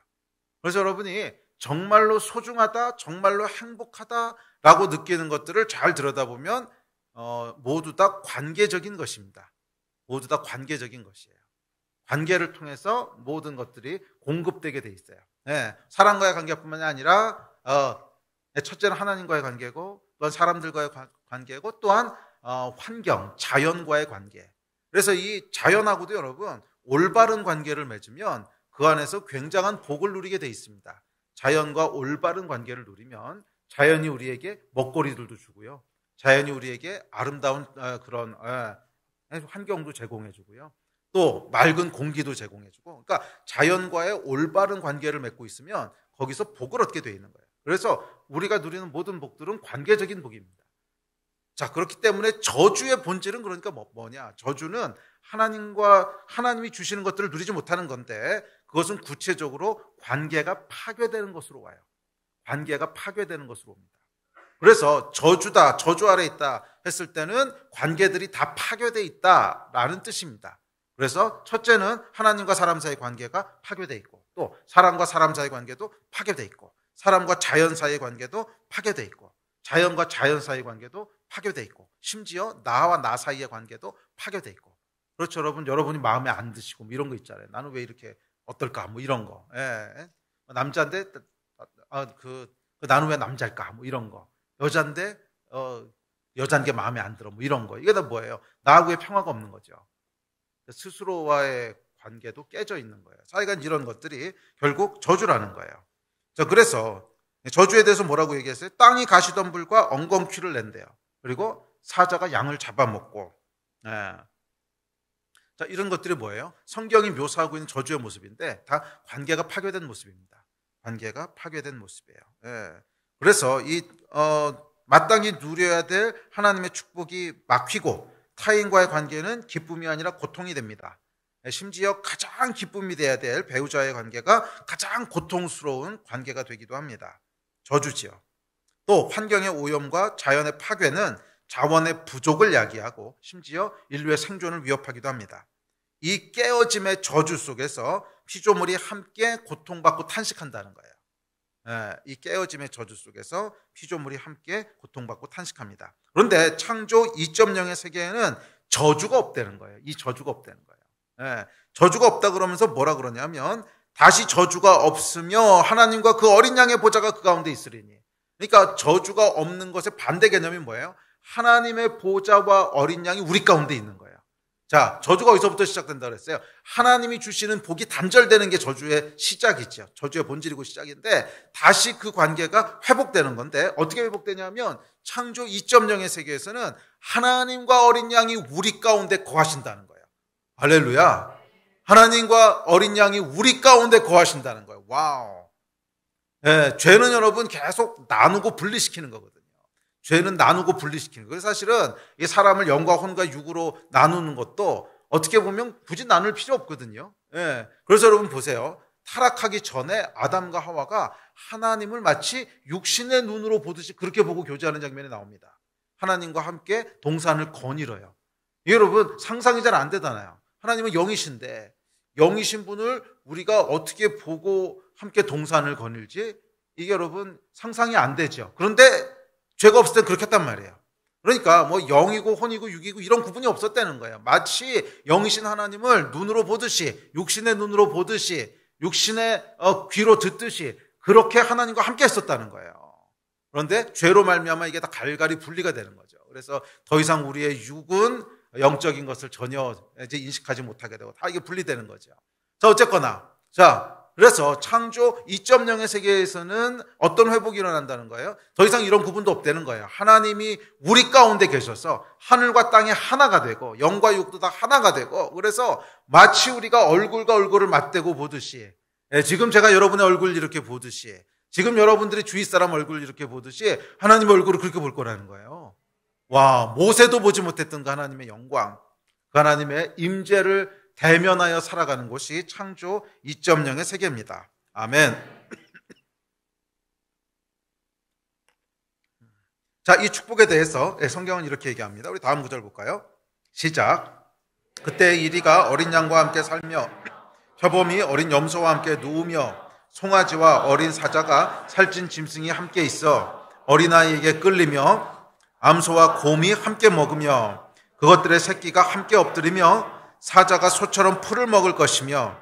그래서 여러분이 정말로 소중하다, 정말로 행복하다라고 느끼는 것들을 잘 들여다보면 모두 다 관계적인 것입니다. 모두 다 관계적인 것이에요. 관계를 통해서 모든 것들이 공급되게 돼 있어요. 네, 사람과의 관계뿐만이 아니라 첫째는 하나님과의 관계고 또한 사람들과의 관계고 또한 환경, 자연과의 관계. 그래서 이 자연하고도 여러분 올바른 관계를 맺으면 그 안에서 굉장한 복을 누리게 돼 있습니다. 자연과 올바른 관계를 누리면 자연이 우리에게 먹거리들도 주고요. 자연이 우리에게 아름다운 그런 환경도 제공해 주고요. 또 맑은 공기도 제공해 주고, 그러니까 자연과의 올바른 관계를 맺고 있으면 거기서 복을 얻게 돼 있는 거예요. 그래서 우리가 누리는 모든 복들은 관계적인 복입니다. 자, 그렇기 때문에 저주의 본질은 그러니까 뭐냐? 저주는 하나님이 주시는 것들을 누리지 못하는 건데 그것은 구체적으로 관계가 파괴되는 것으로 와요. 관계가 파괴되는 것으로 옵니다. 그래서 저주다, 저주 아래 있다 했을 때는 관계들이 다 파괴되어 있다라는 뜻입니다. 그래서 첫째는 하나님과 사람 사이의 관계가 파괴되어 있고, 또 사람과 사람 사이의 관계도 파괴되어 있고, 사람과 자연 사이의 관계도 파괴되어 있고, 자연과 자연 사이의 관계도 파괴되어 있고, 심지어 나와 나 사이의 관계도 파괴되어 있고. 그렇죠, 여러분. 여러분이 마음에 안 드시고 뭐 이런 거 있잖아요. 나는 왜 이렇게 어떨까 뭐 이런 거. 예. 남자인데 나는 왜 남자일까 뭐 이런 거. 여자인데 여자인 게 마음에 안 들어 뭐 이런 거. 이게 다 뭐예요? 나하고의 평화가 없는 거죠. 스스로와의 관계도 깨져 있는 거예요. 사이간 이런 것들이 결국 저주라는 거예요. 자, 그래서 저주에 대해서 뭐라고 얘기했어요? 땅이 가시덤불과 엉겅퀴를 낸대요. 그리고 사자가 양을 잡아먹고. 예. 자, 이런 것들이 뭐예요? 성경이 묘사하고 있는 저주의 모습인데 다 관계가 파괴된 모습입니다. 관계가 파괴된 모습이에요. 예. 그래서 마땅히 누려야 될 하나님의 축복이 막히고 타인과의 관계는 기쁨이 아니라 고통이 됩니다. 심지어 가장 기쁨이 돼야 될 배우자의 관계가 가장 고통스러운 관계가 되기도 합니다. 저주지요. 또 환경의 오염과 자연의 파괴는 자원의 부족을 야기하고 심지어 인류의 생존을 위협하기도 합니다. 이 깨어짐의 저주 속에서 피조물이 함께 고통받고 탄식한다는 거예요. 이 깨어짐의 저주 속에서 피조물이 함께 고통받고 탄식합니다. 그런데 창조 2.0의 세계에는 저주가 없다는 거예요. 이 저주가 없다는 거예요. 저주가 없다 그러면서 뭐라 그러냐면 다시 저주가 없으며 하나님과 그 어린 양의 보좌가 그 가운데 있으리니. 그러니까 저주가 없는 것의 반대 개념이 뭐예요? 하나님의 보좌와 어린 양이 우리 가운데 있는 거예요. 자, 저주가 어디서부터 시작된다 그랬어요? 하나님이 주시는 복이 단절되는 게 저주의 시작이죠. 저주의 본질이고 시작인데 다시 그 관계가 회복되는 건데 어떻게 회복되냐면 창조 2.0의 세계에서는 하나님과 어린 양이 우리 가운데 거하신다는 거예요. 할렐루야. 하나님과 어린 양이 우리 가운데 거하신다는 거예요. 와우. 죄는 여러분 계속 나누고 분리시키는 거거든요. 죄는 나누고 분리시키는 거예요. 사실은 이 사람을 영과 혼과 육으로 나누는 것도 어떻게 보면 굳이 나눌 필요 없거든요. 그래서 여러분 보세요. 타락하기 전에 아담과 하와가 하나님을 마치 육신의 눈으로 보듯이 그렇게 보고 교제하는 장면이 나옵니다. 하나님과 함께 동산을 거닐어요. 여러분 상상이 잘 안 되잖아요. 하나님은 영이신데 영이신 분을 우리가 어떻게 보고 함께 동산을 거닐지 이게 여러분 상상이 안 되죠. 그런데 죄가 없을 땐 그렇게 했단 말이에요. 그러니까 뭐 영이고 혼이고 육이고 이런 구분이 없었다는 거예요. 마치 영이신 하나님을 눈으로 보듯이 육신의 눈으로 보듯이 육신의 귀로 듣듯이 그렇게 하나님과 함께 했었다는 거예요. 그런데 죄로 말미암아 이게 다 갈갈이 분리가 되는 거죠. 그래서 더 이상 우리의 육은 영적인 것을 전혀 이제 인식하지 못하게 되고 다 이게 분리되는 거죠. 자, 어쨌거나 그래서 창조 2.0의 세계에서는 어떤 회복이 일어난다는 거예요? 더 이상 이런 구분도 없다는 거예요. 하나님이 우리 가운데 계셔서 하늘과 땅이 하나가 되고 영과 육도 다 하나가 되고 그래서 마치 우리가 얼굴과 얼굴을 맞대고 보듯이 지금 제가 여러분의 얼굴 이렇게 보듯이 지금 여러분들이 주위 사람 얼굴을 이렇게 보듯이 하나님 얼굴을 그렇게 볼 거라는 거예요. 와, 모세도 보지 못했던 그 하나님의 영광, 그 하나님의 임재를 대면하여 살아가는 곳이 창조 2.0의 세계입니다. 아멘. 자, 이 축복에 대해서 성경은 이렇게 얘기합니다. 우리 다음 구절 볼까요? 시작. 그때 이리가 어린 양과 함께 살며 표범이 어린 염소와 함께 누우며 송아지와 어린 사자가 살찐 짐승이 함께 있어 어린아이에게 끌리며 암소와 곰이 함께 먹으며 그것들의 새끼가 함께 엎드리며 사자가 소처럼 풀을 먹을 것이며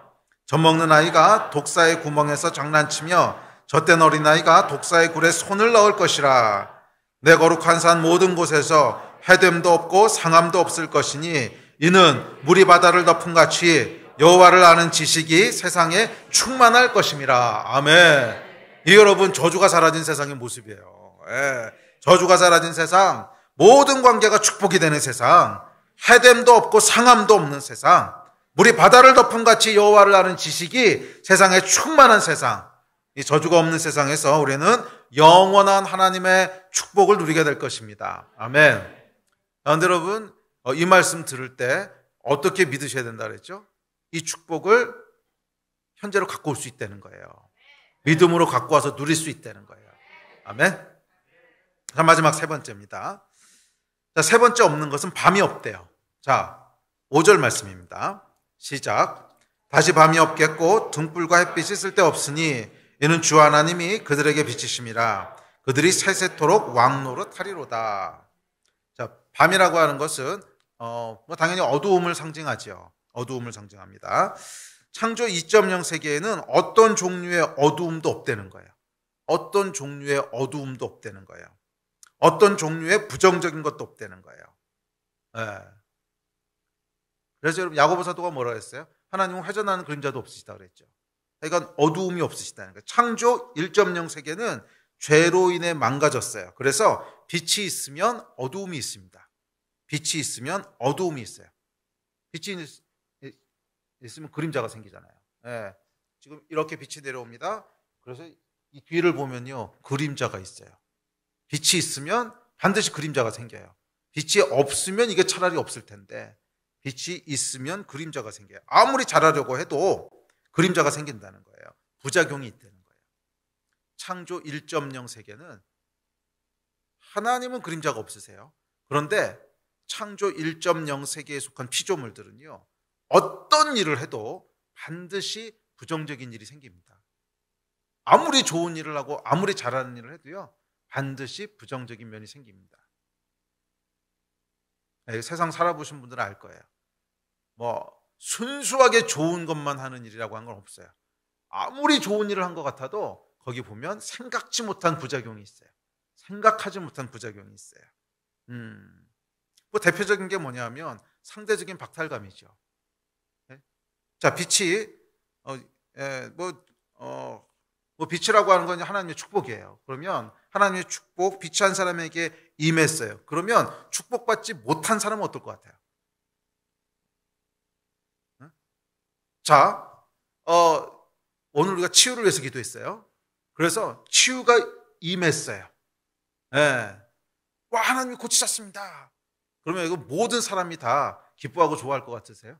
젖먹는 아이가 독사의 구멍에서 장난치며 젖된 어린아이가 독사의 굴에 손을 넣을 것이라. 내 거룩한 산 모든 곳에서 해됨도 없고 상함도 없을 것이니 이는 물이 바다를 덮은 같이 여호와를 아는 지식이 세상에 충만할 것임이라. 아멘. 이 여러분 저주가 사라진 세상의 모습이에요. 저주가 사라진 세상, 모든 관계가 축복이 되는 세상, 해됨도 없고 상함도 없는 세상, 물이 바다를 덮은 같이 여호와를 아는 지식이 세상에 충만한 세상, 이 저주가 없는 세상에서 우리는 영원한 하나님의 축복을 누리게 될 것입니다. 아멘. 그런데 여러분, 이 말씀 들을 때 어떻게 믿으셔야 된다 그랬죠? 이 축복을 현재로 갖고 올 수 있다는 거예요. 믿음으로 갖고 와서 누릴 수 있다는 거예요. 아멘. 자, 마지막 세 번째입니다. 자, 세 번째 없는 것은 밤이 없대요. 자, 5절 말씀입니다. 시작. 다시 밤이 없겠고 등불과 햇빛이 쓸데없으니 이는 주 하나님이 그들에게 비치심이라. 그들이 세세토록 왕노릇 하리로다. 자, 밤이라고 하는 것은 당연히 어두움을 상징하죠. 어두움을 상징합니다. 창조 2.0 세계에는 어떤 종류의 어두움도 없다는 거예요. 어떤 종류의 어두움도 없다는 거예요. 어떤 종류의 부정적인 것도 없다는 거예요. 네. 그래서 여러분 야고보 사도가 뭐라고 했어요? 하나님은 회전하는 그림자도 없으시다 그랬죠. 그러니까 어두움이 없으시다는 거예요. 창조 1.0 세계는 죄로 인해 망가졌어요. 그래서 빛이 있으면 어두움이 있습니다. 빛이 있으면 어두움이 있어요. 빛이 있으면 그림자가 생기잖아요. 네. 지금 이렇게 빛이 내려옵니다. 그래서 이 뒤를 보면요, 그림자가 있어요. 빛이 있으면 반드시 그림자가 생겨요. 빛이 없으면 이게 차라리 없을 텐데 빛이 있으면 그림자가 생겨요. 아무리 잘하려고 해도 그림자가 생긴다는 거예요. 부작용이 있다는 거예요. 창조 1.0 세계는 하나님은 그림자가 없으세요. 그런데 창조 1.0 세계에 속한 피조물들은요, 어떤 일을 해도 반드시 부정적인 일이 생깁니다. 아무리 좋은 일을 하고 아무리 잘하는 일을 해도요, 반드시 부정적인 면이 생깁니다. 세상 살아보신 분들은 알 거예요. 순수하게 좋은 것만 하는 일이라고 한 건 없어요. 아무리 좋은 일을 한 것 같아도 거기 보면 생각지 못한 부작용이 있어요. 생각하지 못한 부작용이 있어요. 대표적인 게 뭐냐면 상대적인 박탈감이죠. 자, 빛이 빛이라고 하는 건 하나님의 축복이에요. 그러면 하나님의 축복, 빛이 한 사람에게 임했어요. 그러면 축복받지 못한 사람은 어떨 것 같아요? 자, 오늘 우리가 치유를 위해서 기도했어요. 그래서 치유가 임했어요. 와, 하나님이 고치셨습니다. 그러면 이거 모든 사람이 다 기뻐하고 좋아할 것 같으세요?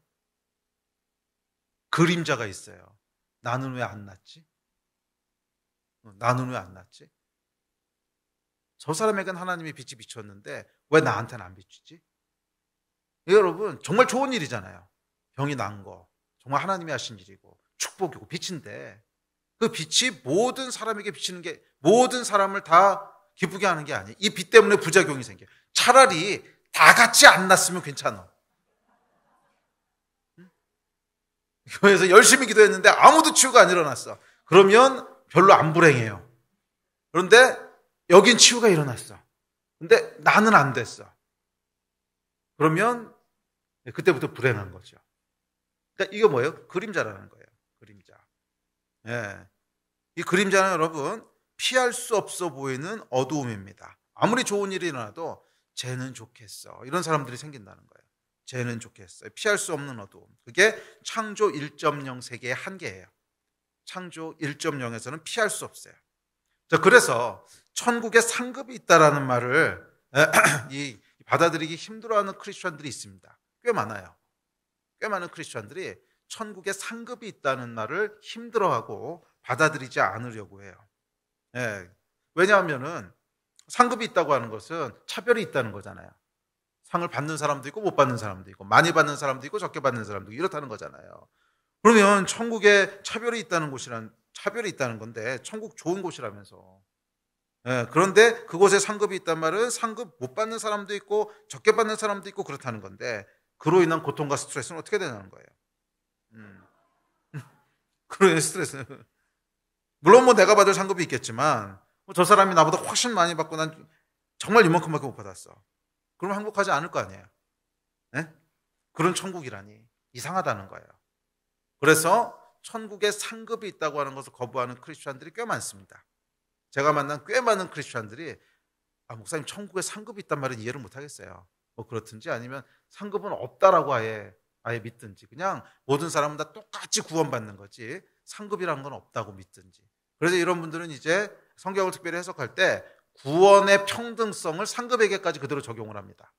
그림자가 있어요. 나는 왜 안 낫지? 나는 왜 안 낫지? 저 사람에겐 하나님의 빛이 비쳤는데 왜 나한테는 안 비추지? 여러분, 정말 좋은 일이잖아요. 병이 난 거 정말 하나님이 하신 일이고 축복이고 빛인데, 그 빛이 모든 사람에게 비치는 게 모든 사람을 다 기쁘게 하는 게 아니에요. 이 빛 때문에 부작용이 생겨요. 차라리 다 같이 안 났으면 괜찮아. 교회에서 열심히 기도했는데 아무도 치유가 안 일어났어. 그러면 별로 안 불행해요. 그런데 여긴 치유가 일어났어. 근데 나는 안 됐어. 그러면 그때부터 불행한 거죠. 그러니까 이게 뭐예요? 그림자라는 거예요. 그림자. 이 그림자는 여러분 피할 수 없어 보이는 어두움입니다. 아무리 좋은 일이 일어나도 쟤는 좋겠어, 이런 사람들이 생긴다는 거예요. 쟤는 좋겠어요. 피할 수 없는 어두움. 그게 창조 1.0 세계의 한계예요. 창조 1.0에서는 피할 수 없어요. 자, 그래서 천국에 상급이 있다라는 말을 받아들이기 힘들어하는 크리스천들이 있습니다. 꽤 많아요. 꽤 많은 크리스천들이 천국에 상급이 있다는 말을 힘들어하고 받아들이지 않으려고 해요. 예. 왜냐하면은 상급이 있다고 하는 것은 차별이 있다는 거잖아요. 상을 받는 사람도 있고 못 받는 사람도 있고 많이 받는 사람도 있고 적게 받는 사람도 있고 이렇다는 거잖아요. 그러면 천국에 차별이 있다는 건데 천국 좋은 곳이라면서. 예, 그런데 그곳에 상급이 있단 말은 상급 못 받는 사람도 있고 적게 받는 사람도 있고 그렇다는 건데 그로 인한 고통과 스트레스는 어떻게 되는 거예요? 그로 인한 스트레스. 물론 뭐 내가 받을 상급이 있겠지만 저 사람이 나보다 훨씬 많이 받고 난 정말 이만큼밖에 못 받았어. 그럼 행복하지 않을 거 아니에요. 네? 그런 천국이라니 이상하다는 거예요. 그래서 천국에 상급이 있다고 하는 것을 거부하는 크리스천들이 꽤 많습니다. 제가 만난 꽤 많은 크리스천들이 목사님 천국에 상급이 있단 말은 이해를 못 하겠어요. 뭐 그렇든지 아니면 상급은 없다라고 아예 믿든지 그냥 모든 사람은 다 똑같이 구원받는 거지 상급이라는 건 없다고 믿든지. 그래서 이런 분들은 이제 성경을 특별히 해석할 때 구원의 평등성을 상급에게까지 그대로 적용을 합니다.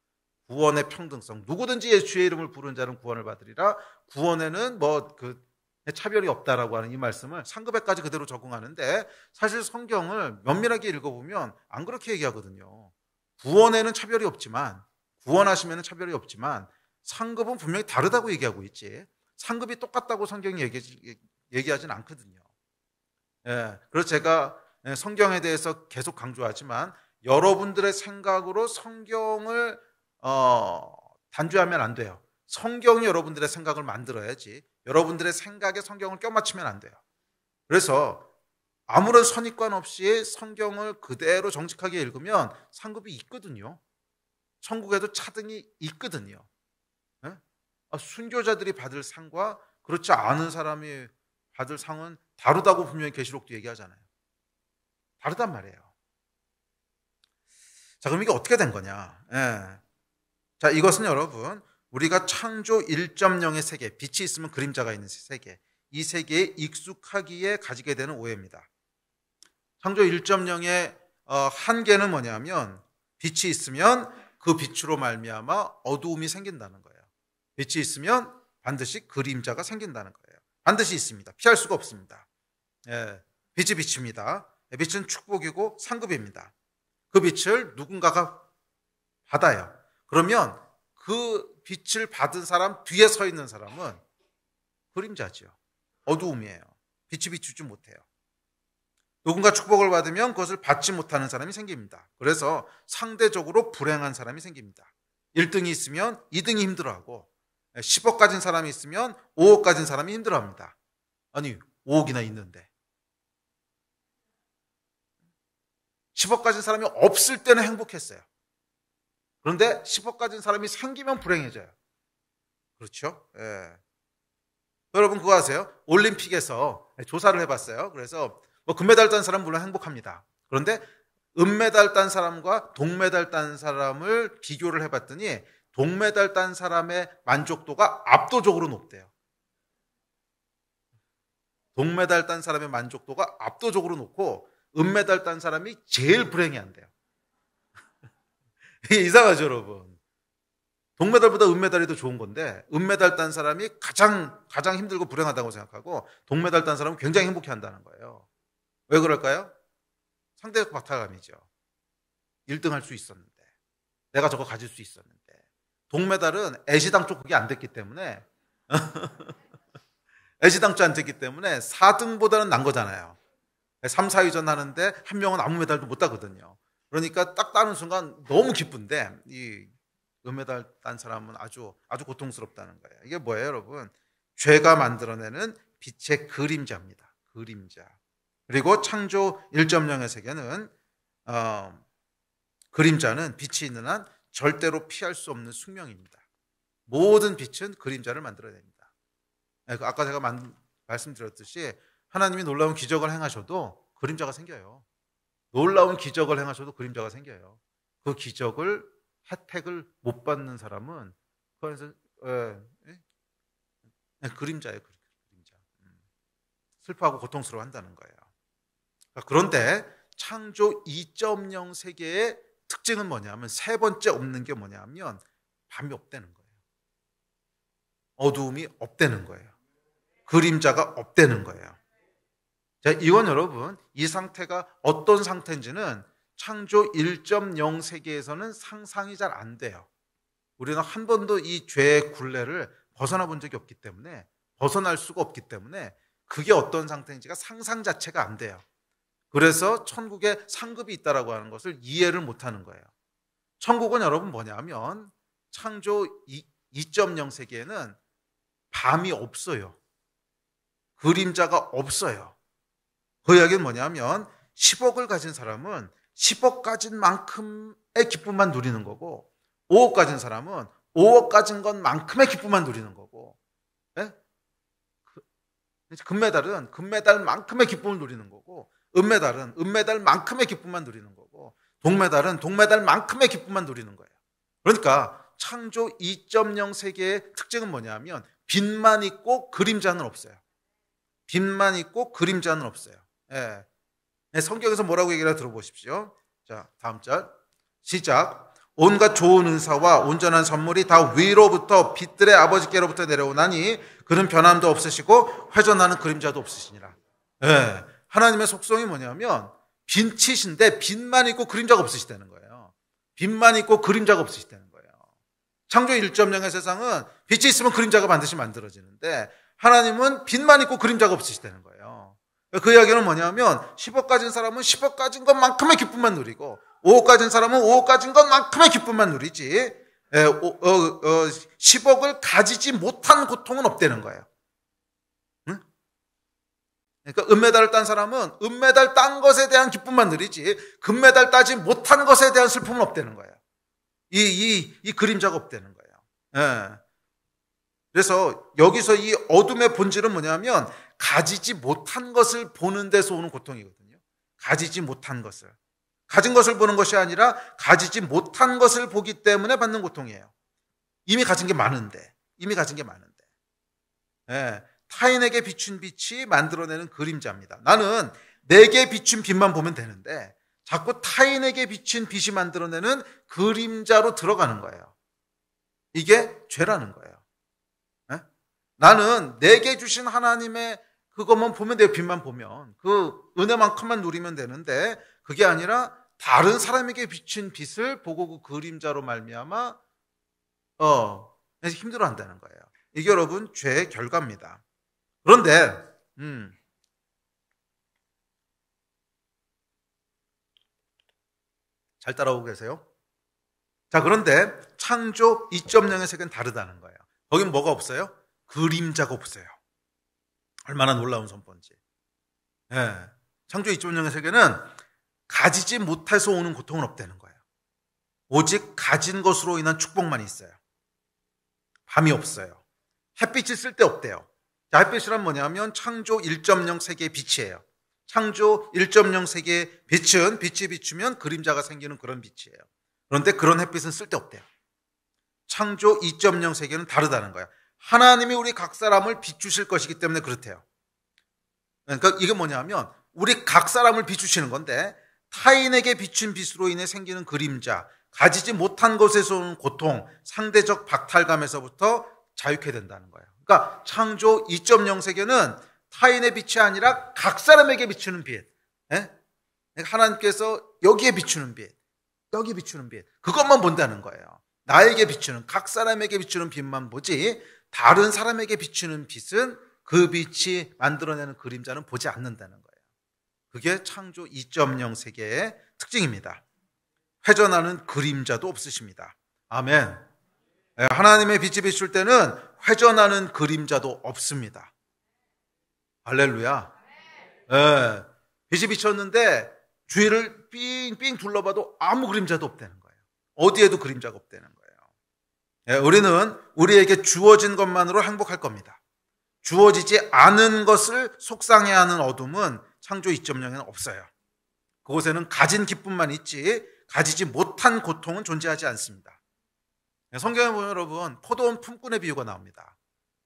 구원의 평등성. 누구든지 예수의 이름을 부른 자는 구원을 받으리라. 구원에는 차별이 없다라고 하는 이 말씀을 상급에까지 그대로 적용하는데 사실 성경을 면밀하게 읽어보면 안 그렇게 얘기하거든요. 구원에는 차별이 없지만 구원하시면 차별이 없지만 상급은 분명히 다르다고 얘기하고 있지 상급이 똑같다고 성경이 얘기하진 않거든요. 예, 그래서 제가 성경에 대해서 계속 강조하지만 여러분들의 생각으로 성경을 단죄하면 안 돼요. 성경이 여러분들의 생각을 만들어야지 여러분들의 생각에 성경을 껴맞추면 안 돼요. 그래서 아무런 선입관 없이 성경을 그대로 정직하게 읽으면 상급이 있거든요. 천국에도 차등이 있거든요. 네? 순교자들이 받을 상과 그렇지 않은 사람이 받을 상은 다르다고 분명히 계시록도 얘기하잖아요. 다르단 말이에요. 자, 그럼 이게 어떻게 된 거냐? 예. 자, 이것은 여러분 우리가 창조 1.0의 세계, 빛이 있으면 그림자가 있는 세계, 이 세계에 익숙하기에 가지게 되는 오해입니다. 창조 1.0의 한계는 뭐냐면 빛이 있으면 그 빛으로 말미암아 어두움이 생긴다는 거예요. 빛이 있으면 반드시 그림자가 생긴다는 거예요. 반드시 있습니다. 피할 수가 없습니다. 예, 빛이 빛입니다. 빛은 축복이고 상급입니다. 그 빛을 누군가가 받아요. 그러면 그 빛을 받은 사람 뒤에 서 있는 사람은 그림자죠. 어두움이에요. 빛이 비추지 못해요. 누군가 축복을 받으면 그것을 받지 못하는 사람이 생깁니다. 그래서 상대적으로 불행한 사람이 생깁니다. 1등이 있으면 2등이 힘들어하고 10억 가진 사람이 있으면 5억 가진 사람이 힘들어합니다. 아니 5억이나 있는데 10억 가진 사람이 없을 때는 행복했어요. 그런데 10억 가진 사람이 생기면 불행해져요. 그렇죠? 예. 여러분 그거 아세요? 올림픽에서 조사를 해봤어요. 그래서 금메달 딴 사람은 물론 행복합니다. 그런데 은메달 딴 사람과 동메달 딴 사람을 비교를 해봤더니 동메달 딴 사람의 만족도가 압도적으로 높대요. 동메달 딴 사람의 만족도가 압도적으로 높고 은메달 딴 사람이 제일 불행해한대요. 이게 이상하죠, 여러분. 동메달보다 은메달이 더 좋은 건데 은메달 딴 사람이 가장 힘들고 불행하다고 생각하고 동메달 딴 사람은 굉장히 행복해한다는 거예요. 왜 그럴까요? 상대적 박탈감이죠. 1등 할 수 있었는데 내가 저거 가질 수 있었는데 동메달은 애시당초 그게 안 됐기 때문에 애시당초 안 됐기 때문에 4등보다는 난 거잖아요. 3, 4위전 하는데 한 명은 아무 메달도 못 따거든요. 그러니까 딱 따는 순간 너무 기쁜데 이 은메달 딴 사람은 아주 고통스럽다는 거예요. 이게 뭐예요, 여러분? 죄가 만들어내는 빛의 그림자입니다. 그림자. 그리고 창조 1.0의 세계는 그림자는 빛이 있는 한 절대로 피할 수 없는 숙명입니다. 모든 빛은 그림자를 만들어냅니다. 아까 제가 말씀드렸듯이 하나님이 놀라운 기적을 행하셔도 그림자가 생겨요. 놀라운 기적을 행하셔도 그림자가 생겨요. 그 기적을 혜택을 못 받는 사람은 그래서 그림자예요. 그림자. 슬퍼하고 고통스러워한다는 거예요. 그런데 창조 2.0 세계의 특징은 뭐냐면 세 번째 없는 게 뭐냐면 밤이 없다는 거예요. 어두움이 없다는 거예요. 그림자가 없다는 거예요. 자, 이건 여러분, 이 상태가 어떤 상태인지는 창조 1.0 세계에서는 상상이 잘 안 돼요. 우리는 한 번도 이 죄의 굴레를 벗어나 본 적이 없기 때문에, 벗어날 수가 없기 때문에 그게 어떤 상태인지가 상상 자체가 안 돼요. 그래서 천국에 상급이 있다라고 하는 것을 이해를 못하는 거예요. 천국은 여러분 뭐냐면 창조 2.0 세계에는 밤이 없어요. 그림자가 없어요. 그 이야기는 뭐냐면 10억을 가진 사람은 10억 가진 만큼의 기쁨만 누리는 거고, 5억 가진 사람은 5억 가진 것만큼의 기쁨만 누리는 거고, 예? 금메달은 금메달만큼의 기쁨을 누리는 거고, 은메달은 은메달만큼의 기쁨만 누리는 거고, 동메달은 동메달만큼의 기쁨만 누리는 거예요. 그러니까 창조 2.0 세계의 특징은 뭐냐면 빛만 있고 그림자는 없어요. 빛만 있고 그림자는 없어요. 예. 성경에서 뭐라고 얘기를 들어보십시오. 자, 다음 절 시작. 온갖 좋은 은사와 온전한 선물이 다 위로부터 빛들의 아버지께로부터 내려오나니 그는 변함도 없으시고 회전하는 그림자도 없으시니라. 예. 하나님의 속성이 뭐냐면 빛이신데 빛만 있고 그림자가 없으시다는 거예요. 빛만 있고 그림자가 없으시다는 거예요. 창조 1.0의 세상은 빛이 있으면 그림자가 반드시 만들어지는데 하나님은 빛만 있고 그림자가 없으시다는 거예요. 그 이야기는 뭐냐면 10억 가진 사람은 10억 가진 것만큼의 기쁨만 누리고 5억 가진 사람은 5억 가진 것만큼의 기쁨만 누리지 10억을 가지지 못한 고통은 없다는 거예요. 응? 그러니까 은메달을 딴 사람은 은메달 딴 것에 대한 기쁨만 누리지 금메달 따지 못한 것에 대한 슬픔은 없다는 거예요. 이 그림자가 없다는 거예요. 예. 그래서 여기서 이 어둠의 본질은 뭐냐면 가지지 못한 것을 보는 데서 오는 고통이거든요. 가지지 못한 것을. 가진 것을 보는 것이 아니라 가지지 못한 것을 보기 때문에 받는 고통이에요. 이미 가진 게 많은데. 예. 타인에게 비춘 빛이 만들어내는 그림자입니다. 나는 내게 비춘 빛만 보면 되는데 자꾸 타인에게 비친 빛이 만들어내는 그림자로 들어가는 거예요. 이게 죄라는 거예요. 예? 나는 내게 주신 하나님의 그것만 보면 돼요. 빛만 보면. 그 은혜만큼만 누리면 되는데 그게 아니라 다른 사람에게 비친 빛을 보고 그 그림자로 말미암아 힘들어한다는 거예요. 이게 여러분 죄의 결과입니다. 그런데 잘 따라오고 계세요? 자, 그런데 창조 2.0의 세계는 다르다는 거예요. 거긴 뭐가 없어요? 그림자가 없어요. 얼마나 놀라운 선포인지. 예. 창조 2.0의 세계는 가지지 못해서 오는 고통은 없다는 거예요. 오직 가진 것으로 인한 축복만 있어요. 밤이 없어요. 햇빛이 쓸데없대요. 자, 햇빛이란 뭐냐면 창조 1.0 세계의 빛이에요. 창조 1.0 세계의 빛은 빛이 비추면 그림자가 생기는 그런 빛이에요. 그런데 그런 햇빛은 쓸데없대요. 창조 2.0 세계는 다르다는 거예요. 하나님이 우리 각 사람을 비추실 것이기 때문에 그렇대요. 그러니까 이게 뭐냐면 우리 각 사람을 비추시는 건데 타인에게 비춘 빛으로 인해 생기는 그림자, 가지지 못한 것에서 오는 고통, 상대적 박탈감에서부터 자유케 된다는 거예요. 그러니까 창조 2.0 세계는 타인의 빛이 아니라 각 사람에게 비추는 빛. 예? 하나님께서 여기에 비추는 빛, 여기 비추는 빛, 그것만 본다는 거예요. 나에게 비추는, 각 사람에게 비추는 빛만 보지 다른 사람에게 비추는 빛은 그 빛이 만들어내는 그림자는 보지 않는다는 거예요. 그게 창조 2.0 세계의 특징입니다. 회전하는 그림자도 없으십니다. 아멘. 하나님의 빛이 비출 때는 회전하는 그림자도 없습니다. 할렐루야. 네. 빛이 비쳤는데 주위를 삥삥 둘러봐도 아무 그림자도 없다는 거예요. 어디에도 그림자가 없다는 거예요. 네. 우리는 우리에게 주어진 것만으로 행복할 겁니다. 주어지지 않은 것을 속상해하는 어둠은 창조 2.0에는 없어요. 그곳에는 가진 기쁨만 있지 가지지 못한 고통은 존재하지 않습니다. 성경에 보면 여러분 포도원 품꾼의 비유가 나옵니다.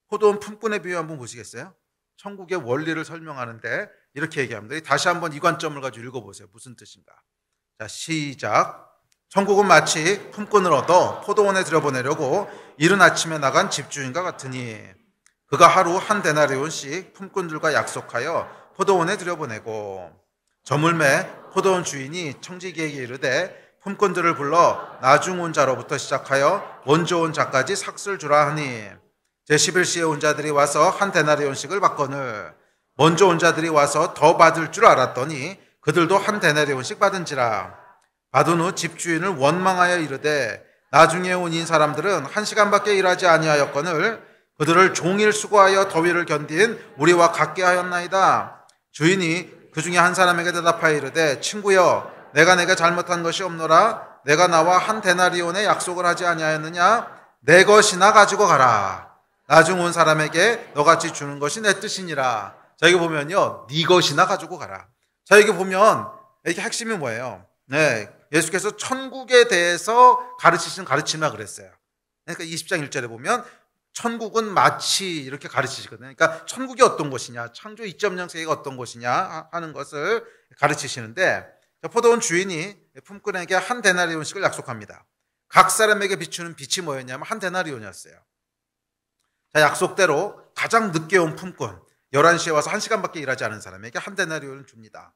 포도원 품꾼의 비유 한번 보시겠어요? 천국의 원리를 설명하는데 이렇게 얘기합니다. 다시 한번 이 관점을 가지고 읽어보세요. 무슨 뜻인가? 자, 시작. 천국은 마치 품꾼을 얻어 포도원에 들여보내려고 이른 아침에 나간 집주인과 같으니 그가 하루 한 데나리온씩 품꾼들과 약속하여 포도원에 들여보내고 저물매 포도원 주인이 청지기에게 이르되 품꾼들을 불러 나중 온 자로부터 시작하여 먼저 온 자까지 삭슬 주라 하니 제11시에 온 자들이 와서 한 데나리온씩을 받거늘 먼저 온 자들이 와서 더 받을 줄 알았더니 그들도 한 데나리온씩 받은지라. 받은 후 집주인을 원망하여 이르되 나중에 온 이 사람들은 1시간밖에 일하지 아니하였거늘 그들을 종일 수고하여 더위를 견딘 우리와 같게 하였나이다. 주인이 그 중에 한 사람에게 대답하여 이르되 친구여 내가 내게 잘못한 것이 없노라. 내가 나와 한 데나리온의 약속을 하지 아니하였느냐. 내 것이나 가지고 가라. 나중 온 사람에게 너같이 주는 것이 내 뜻이니라. 자, 여기 보면요, 네 것이나 가지고 가라. 자, 여기 보면 이게 핵심이 뭐예요? 네, 예수께서 천국에 대해서 가르치신 가르침이라 그랬어요. 그러니까 20장 1절에 보면 천국은 마치 이렇게 가르치시거든요. 그러니까 천국이 어떤 것이냐, 창조 2.0 세계가 어떤 것이냐 하는 것을 가르치시는데 포도원 주인이 품꾼에게 한 데나리온씩을 약속합니다. 각 사람에게 비추는 빛이 뭐였냐면 한 데나리온이었어요. 자, 약속대로 가장 늦게 온 품꾼 11시에 와서 1시간밖에 일하지 않은 사람에게 한 데나리온을 줍니다.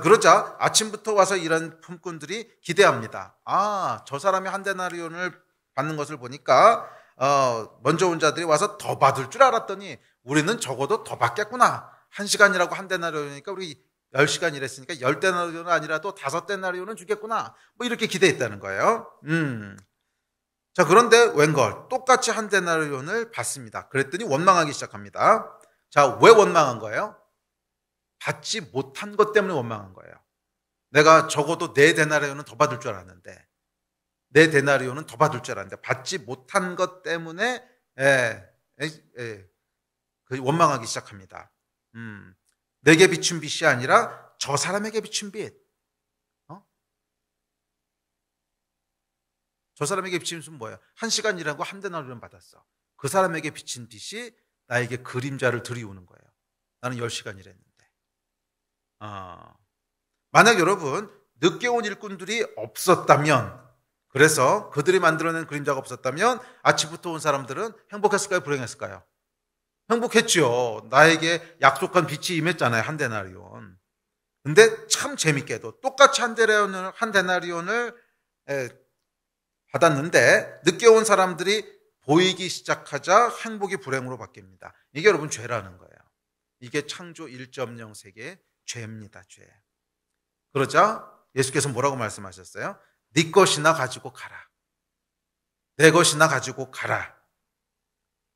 그러자 아침부터 와서 일한 품꾼들이 기대합니다. 아, 저 사람이 한 데나리온을 받는 것을 보니까 먼저 온 자들이 와서 더 받을 줄 알았더니 우리는 적어도 더 받겠구나. 1시간이라고 한 데나리온이니까 우리 10시간 일했으니까 10데나리온은 아니라도 5데나리온은 주겠구나. 뭐 이렇게 기대했다는 거예요. 자, 그런데 웬걸 똑같이 한 데나리온을 받습니다. 그랬더니 원망하기 시작합니다. 자, 왜 원망한 거예요? 받지 못한 것 때문에 원망한 거예요. 내가 적어도 4데나리온은 더 받을 줄 알았는데 4데나리온은 더 받을 줄 알았는데 받지 못한 것 때문에 원망하기 시작합니다. 내게 비춘 빛이 아니라 저 사람에게 비춘 빛. 저 사람에게 비친 빛은 뭐예요? 1시간 일하고 한 데나리온 받았어. 그 사람에게 비친 빛이 나에게 그림자를 들이우는 거예요. 나는 10시간 일했는데. 만약 여러분 늦게 온 일꾼들이 없었다면, 그래서 그들이 만들어낸 그림자가 없었다면 아침부터 온 사람들은 행복했을까요? 불행했을까요? 행복했죠. 나에게 약속한 빛이 임했잖아요. 한 데나리온. 근데 참 재밌게도 똑같이 한 데나리온을 받았는데 늦게 온 사람들이 보이기 시작하자 행복이 불행으로 바뀝니다. 이게 여러분 죄라는 거예요. 이게 창조 1.0 세계의 죄입니다. 죄. 그러자 예수께서 뭐라고 말씀하셨어요? 네 것이나 가지고 가라. 내 것이나 가지고 가라.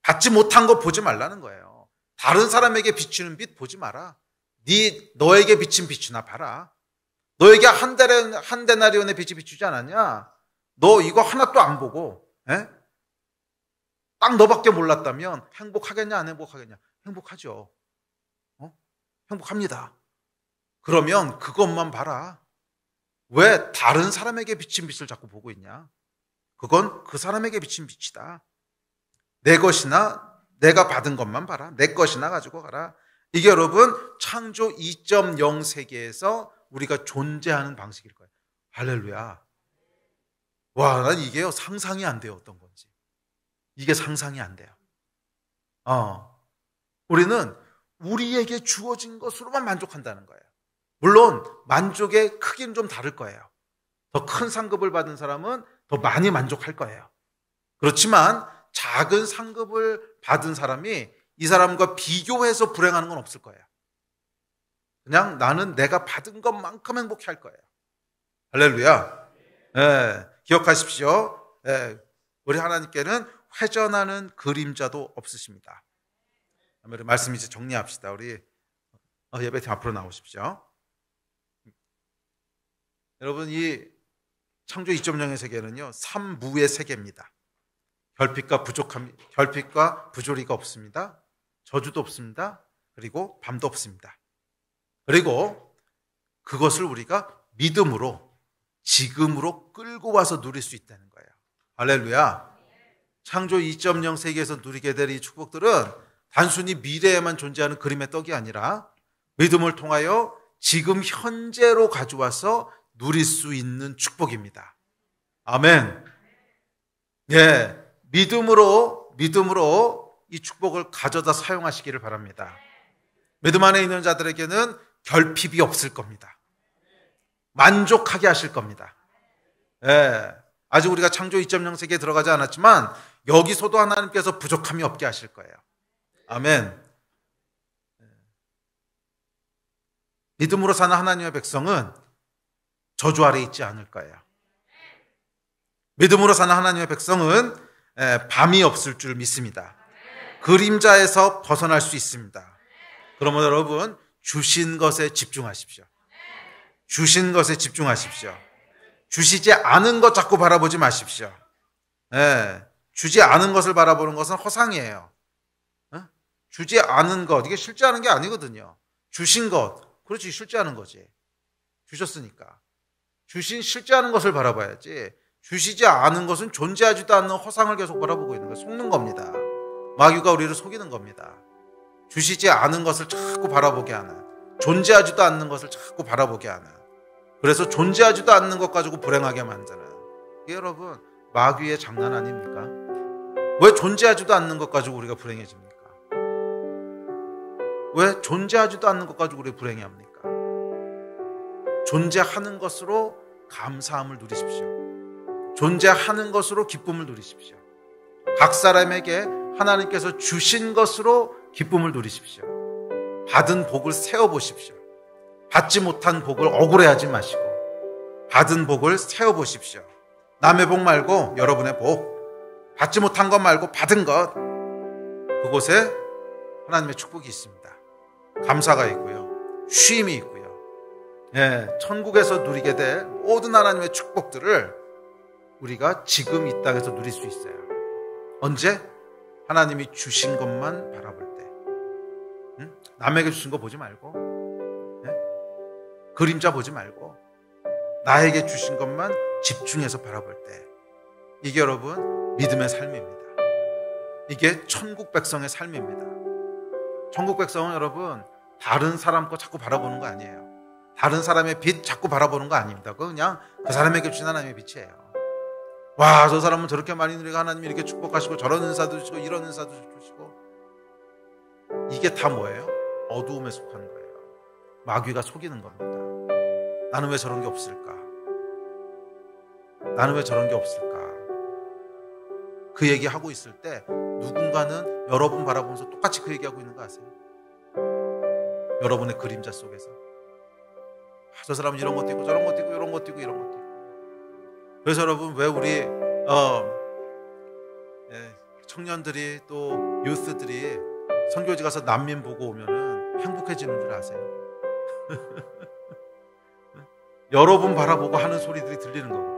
받지 못한 거 보지 말라는 거예요. 다른 사람에게 비추는 빛 보지 마라. 너에게 비친 빛이나 봐라. 너에게 한 데나리온의 빛이 비추지 않았냐? 너 이거 하나도 안 보고 딱 너밖에 몰랐다면 행복하겠냐 안 행복하겠냐? 행복하죠. 행복합니다. 그러면 그것만 봐라. 왜 다른 사람에게 비친 빛을 자꾸 보고 있냐? 그건 그 사람에게 비친 빛이다. 내 것이나 내가 받은 것만 봐라. 내 것이나 가지고 가라. 이게 여러분 창조 2.0 세계에서 우리가 존재하는 방식일 거예요. 할렐루야. 와, 난 이게요 상상이 안 돼요. 어떤 건지. 이게 상상이 안 돼요. 우리는 우리에게 주어진 것으로만 만족한다는 거예요. 물론 만족의 크기는 좀 다를 거예요. 더 큰 상급을 받은 사람은 더 많이 만족할 거예요. 그렇지만 작은 상급을 받은 사람이 이 사람과 비교해서 불행하는 건 없을 거예요. 그냥 나는 내가 받은 것만큼 행복해 할 거예요. 할렐루야. 기억하십시오. 우리 하나님께는 회전하는 그림자도 없으십니다. 말씀 이제 정리합시다. 우리 예배팀 앞으로 나오십시오. 여러분, 이 창조 2.0의 세계는요 3무의 세계입니다. 결핍과 부조리가 없습니다. 저주도 없습니다. 그리고 밤도 없습니다. 그리고 그것을 우리가 믿음으로 지금으로 끌고 와서 누릴 수 있다는 거예요. 할렐루야. 창조 2.0 세계에서 누리게 될 이 축복들은 단순히 미래에만 존재하는 그림의 떡이 아니라 믿음을 통하여 지금 현재로 가져와서 누릴 수 있는 축복입니다. 아멘. 예, 믿음으로 이 축복을 가져다 사용하시기를 바랍니다. 믿음 안에 있는 자들에게는 결핍이 없을 겁니다. 만족하게 하실 겁니다. 예, 아직 우리가 창조 2.0 세계에 들어가지 않았지만 여기서도 하나님께서 부족함이 없게 하실 거예요. 아멘. 믿음으로 사는 하나님의 백성은 저주 아래 있지 않을 거예요. 믿음으로 사는 하나님의 백성은 밤이 없을 줄 믿습니다. 그림자에서 벗어날 수 있습니다. 그러면 여러분, 주신 것에 집중하십시오. 주신 것에 집중하십시오. 주시지 않은 것 자꾸 바라보지 마십시오. 주지 않은 것을 바라보는 것은 허상이에요. 주지 않은 것, 이게 실제하는 게 아니거든요. 주신 것, 그렇지, 실제하는 거지. 주셨으니까. 주신 실제하는 것을 바라봐야지, 주시지 않은 것은 존재하지도 않는 허상을 계속 바라보고 있는 거예요. 속는 겁니다. 마귀가 우리를 속이는 겁니다. 주시지 않은 것을 자꾸 바라보게 하는, 존재하지도 않는 것을 자꾸 바라보게 하는, 그래서 존재하지도 않는 것 가지고 불행하게 만드는, 이게 여러분 마귀의 장난 아닙니까? 왜 존재하지도 않는 것 가지고 우리가 불행해집니까? 왜 존재하지도 않는 것 가지고 우리 불행해합니까? 존재하는 것으로 감사함을 누리십시오. 존재하는 것으로 기쁨을 누리십시오. 각 사람에게 하나님께서 주신 것으로 기쁨을 누리십시오. 받은 복을 세어보십시오. 받지 못한 복을 억울해하지 마시고 받은 복을 세어보십시오. 남의 복 말고 여러분의 복, 받지 못한 것 말고 받은 것, 그곳에 하나님의 축복이 있습니다. 감사가 있고요, 쉼이 있고요, 천국에서 누리게 될 모든 하나님의 축복들을 우리가 지금 이 땅에서 누릴 수 있어요. 언제? 하나님이 주신 것만 바라볼 때. 남에게 주신 거 보지 말고, 그림자 보지 말고 나에게 주신 것만 집중해서 바라볼 때, 이게 여러분 믿음의 삶입니다. 이게 천국 백성의 삶입니다. 천국 백성은 여러분 다른 사람 거 자꾸 바라보는 거 아니에요. 다른 사람의 빛 자꾸 바라보는 거 아닙니다. 그거 그냥 그 사람에게 주신 하나님의 빛이에요. 와, 저 사람은 저렇게 많이 누리고 하나님이 이렇게 축복하시고 저런 은사도 주시고 이런 은사도 주시고, 이게 다 뭐예요? 어두움에 속한 거예요. 마귀가 속이는 겁니다. 나는 왜 저런 게 없을까? 나는 왜 저런 게 없을까? 그 얘기하고 있을 때 누군가는 여러분 바라보면서 똑같이 그 얘기하고 있는 거 아세요? 여러분의 그림자 속에서. 저 사람은 이런 것도 있고 저런 것도 있고 이런 것도 있고 이런 것도 있고. 그래서 여러분, 왜 우리 청년들이 또 유스들이 선교지 가서 난민 보고 오면은 행복해지는 줄 아세요? 여러분 바라보고 하는 소리들이 들리는 거거든요.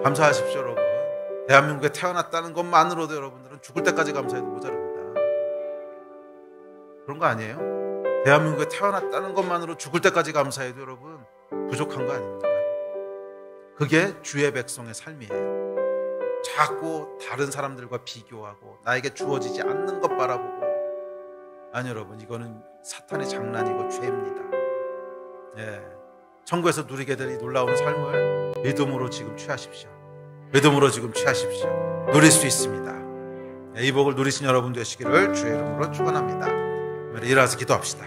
감사하십시오, 여러분. 대한민국에 태어났다는 것만으로도 여러분들은 죽을 때까지 감사해도 모자릅니다. 그런 거 아니에요? 대한민국에 태어났다는 것만으로 죽을 때까지 감사해도 여러분 부족한 거 아닙니까? 그게 주의 백성의 삶이에요. 자꾸 다른 사람들과 비교하고 나에게 주어지지 않는 것 바라보고, 아니 여러분, 이거는 사탄의 장난이고 죄입니다. 천국에서 누리게 될 이 놀라운 삶을 믿음으로 지금 취하십시오. 믿음으로 지금 취하십시오. 누릴 수 있습니다. 이 복을 누리신 여러분 되시기를 주의 이름으로 축원합니다. 일어나서 기도합시다.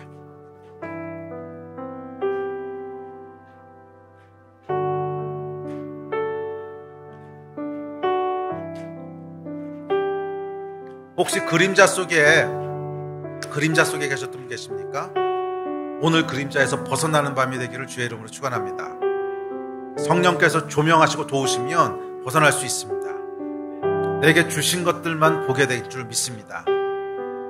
혹시 그림자 속에 계셨던 분 계십니까? 오늘 그림자에서 벗어나는 밤이 되기를 주의 이름으로 축원합니다. 성령께서 조명하시고 도우시면 벗어날 수 있습니다. 내게 주신 것들만 보게 될 줄 믿습니다.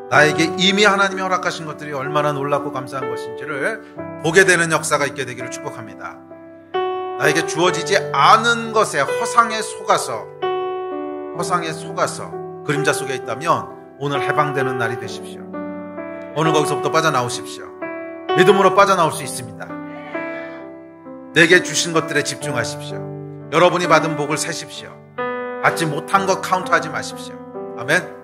나에게 이미 하나님이 허락하신 것들이 얼마나 놀랍고 감사한 것인지를 보게 되는 역사가 있게 되기를 축복합니다. 나에게 주어지지 않은 것에 허상에 속아서 그림자 속에 있다면 오늘 해방되는 날이 되십시오. 오늘 거기서부터 빠져나오십시오. 믿음으로 빠져나올 수 있습니다. 내게 주신 것들에 집중하십시오. 여러분이 받은 복을 세십시오. 받지 못한 것 카운트하지 마십시오. 아멘.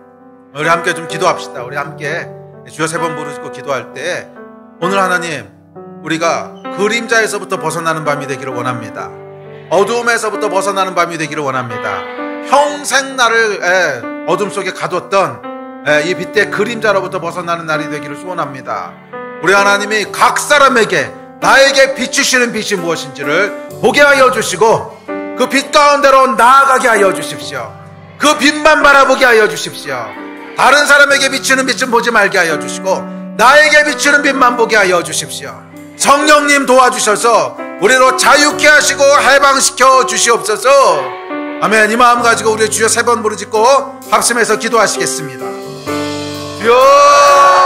우리 함께 좀 기도합시다. 우리 함께 주여 세 번 부르짖고 기도할 때 오늘 하나님 우리가 그림자에서부터 벗어나는 밤이 되기를 원합니다. 어두움에서부터 벗어나는 밤이 되기를 원합니다. 평생 나를 어둠 속에 가뒀던 이 빛의 그림자로부터 벗어나는 날이 되기를 소원합니다. 우리 하나님이 각 사람에게 나에게 비추시는 빛이 무엇인지를 보게 하여 주시고 그 빛 가운데로 나아가게 하여 주십시오. 그 빛만 바라보게 하여 주십시오. 다른 사람에게 비추는 빛은 보지 말게 하여 주시고 나에게 비추는 빛만 보게 하여 주십시오. 성령님 도와주셔서 우리로 자유케 하시고 해방시켜 주시옵소서. 아멘. 이 마음 가지고 우리 주여 세 번 부르짖고 합심해서 기도하시겠습니다. 주여